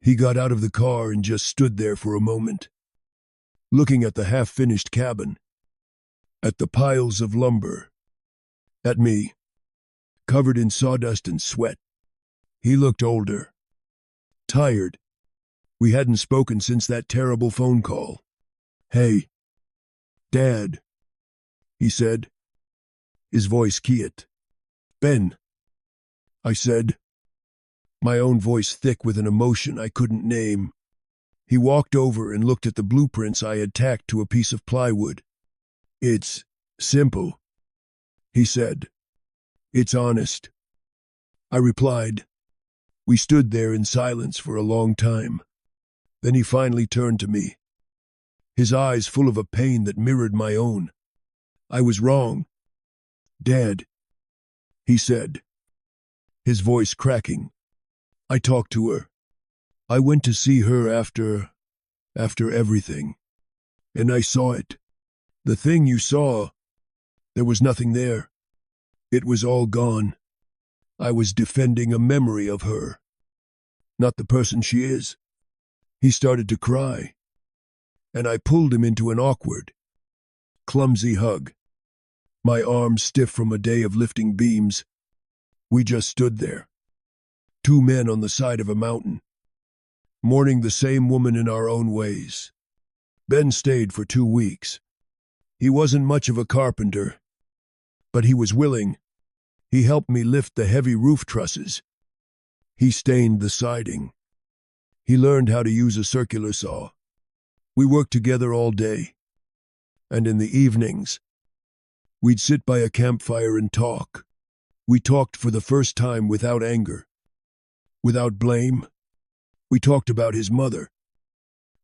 He got out of the car and just stood there for a moment, looking at the half-finished cabin, at the piles of lumber, at me, covered in sawdust and sweat. He looked older, tired. We hadn't spoken since that terrible phone call. "Hey, Dad," he said, his voice quiet. "Ben," I said, my own voice thick with an emotion I couldn't name. He walked over and looked at the blueprints I had tacked to a piece of plywood. "It's simple," he said. "It's honest." I replied. We stood there in silence for a long time. Then he finally turned to me, his eyes full of a pain that mirrored my own. "I was wrong, Dad," he said, his voice cracking. "I talked to her. I went to see her after everything. And I saw it. The thing you saw, there was nothing there. It was all gone. I was defending a memory of her, not the person she is." He started to cry, and I pulled him into an awkward, clumsy hug, my arms stiff from a day of lifting beams. We just stood there, two men on the side of a mountain, mourning the same woman in our own ways. Ben stayed for 2 weeks. He wasn't much of a carpenter, but he was willing. He helped me lift the heavy roof trusses. He stained the siding. He learned how to use a circular saw. We worked together all day, and in the evenings, we'd sit by a campfire and talk. We talked for the first time without anger, without blame. We talked about his mother,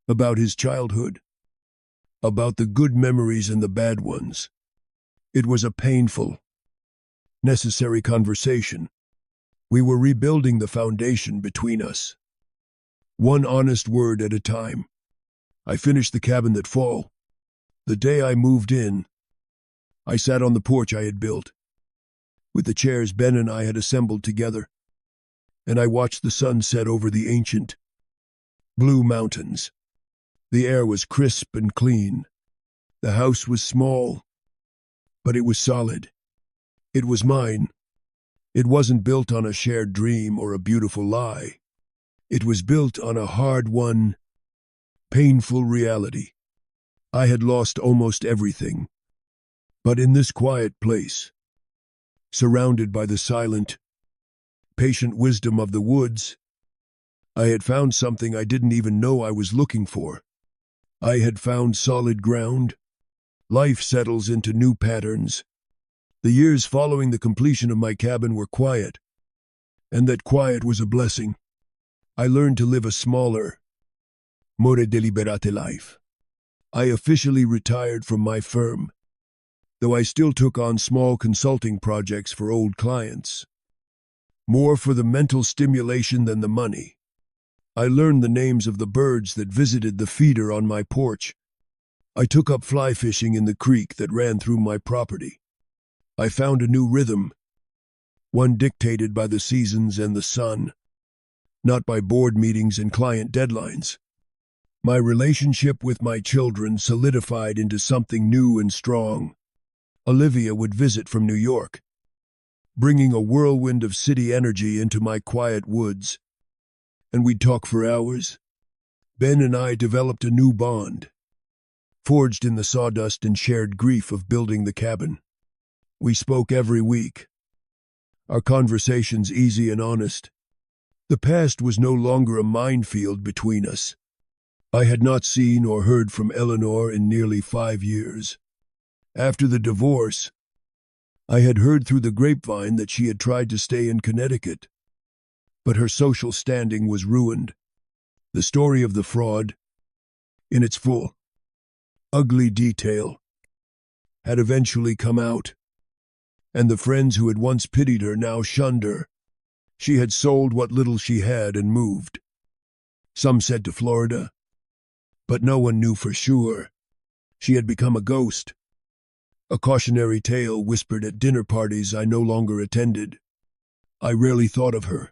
about his childhood, about the good memories and the bad ones. It was a painful, necessary conversation. We were rebuilding the foundation between us, one honest word at a time. I finished the cabin that fall. The day I moved in, I sat on the porch I had built, with the chairs Ben and I had assembled together, and I watched the sun set over the ancient, blue mountains. The air was crisp and clean. The house was small, but it was solid. It was mine. It wasn't built on a shared dream or a beautiful lie. It was built on a hard-won, painful reality. I had lost almost everything. But in this quiet place, surrounded by the silent, patient wisdom of the woods, I had found something I didn't even know I was looking for. I had found solid ground. Life settles into new patterns. The years following the completion of my cabin were quiet, and that quiet was a blessing. I learned to live a smaller, more deliberate life. I officially retired from my firm, though I still took on small consulting projects for old clients. More for the mental stimulation than the money. I learned the names of the birds that visited the feeder on my porch. I took up fly fishing in the creek that ran through my property. I found a new rhythm, one dictated by the seasons and the sun, not by board meetings and client deadlines. My relationship with my children solidified into something new and strong. Olivia would visit from New York, bringing a whirlwind of city energy into my quiet woods, and we'd talk for hours. Ben and I developed a new bond, forged in the sawdust and shared grief of building the cabin. We spoke every week, our conversations easy and honest. The past was no longer a minefield between us. I had not seen or heard from Eleanor in nearly 5 years. After the divorce, I had heard through the grapevine that she had tried to stay in Connecticut, but her social standing was ruined. The story of the fraud, in its full, ugly detail, had eventually come out, and the friends who had once pitied her now shunned her. She had sold what little she had and moved. Some said to Florida, but no one knew for sure. She had become a ghost, a cautionary tale whispered at dinner parties I no longer attended. I rarely thought of her,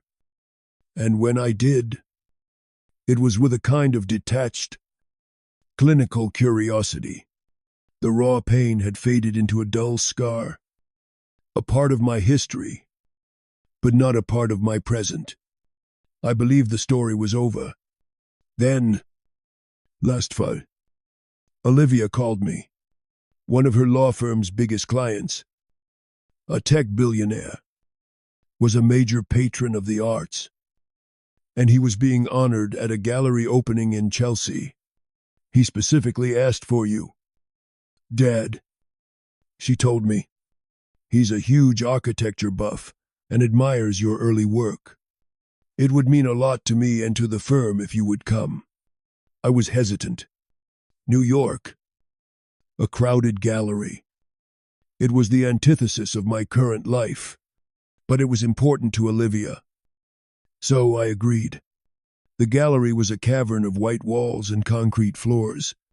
and when I did, it was with a kind of detached, clinical curiosity. The raw pain had faded into a dull scar, a part of my history, but not a part of my present. I believed the story was over. Then, last fall, Olivia called me, one of her law firm's biggest clients. A tech billionaire, was a major patron of the arts, and he was being honored at a gallery opening in Chelsea. He specifically asked for you. Dad, she told me. He's a huge architecture buff and admires your early work. It would mean a lot to me and to the firm if you would come. I was hesitant. New York, a crowded gallery. It was the antithesis of my current life, but it was important to Olivia. So I agreed. The gallery was a cavern of white walls and concrete floors,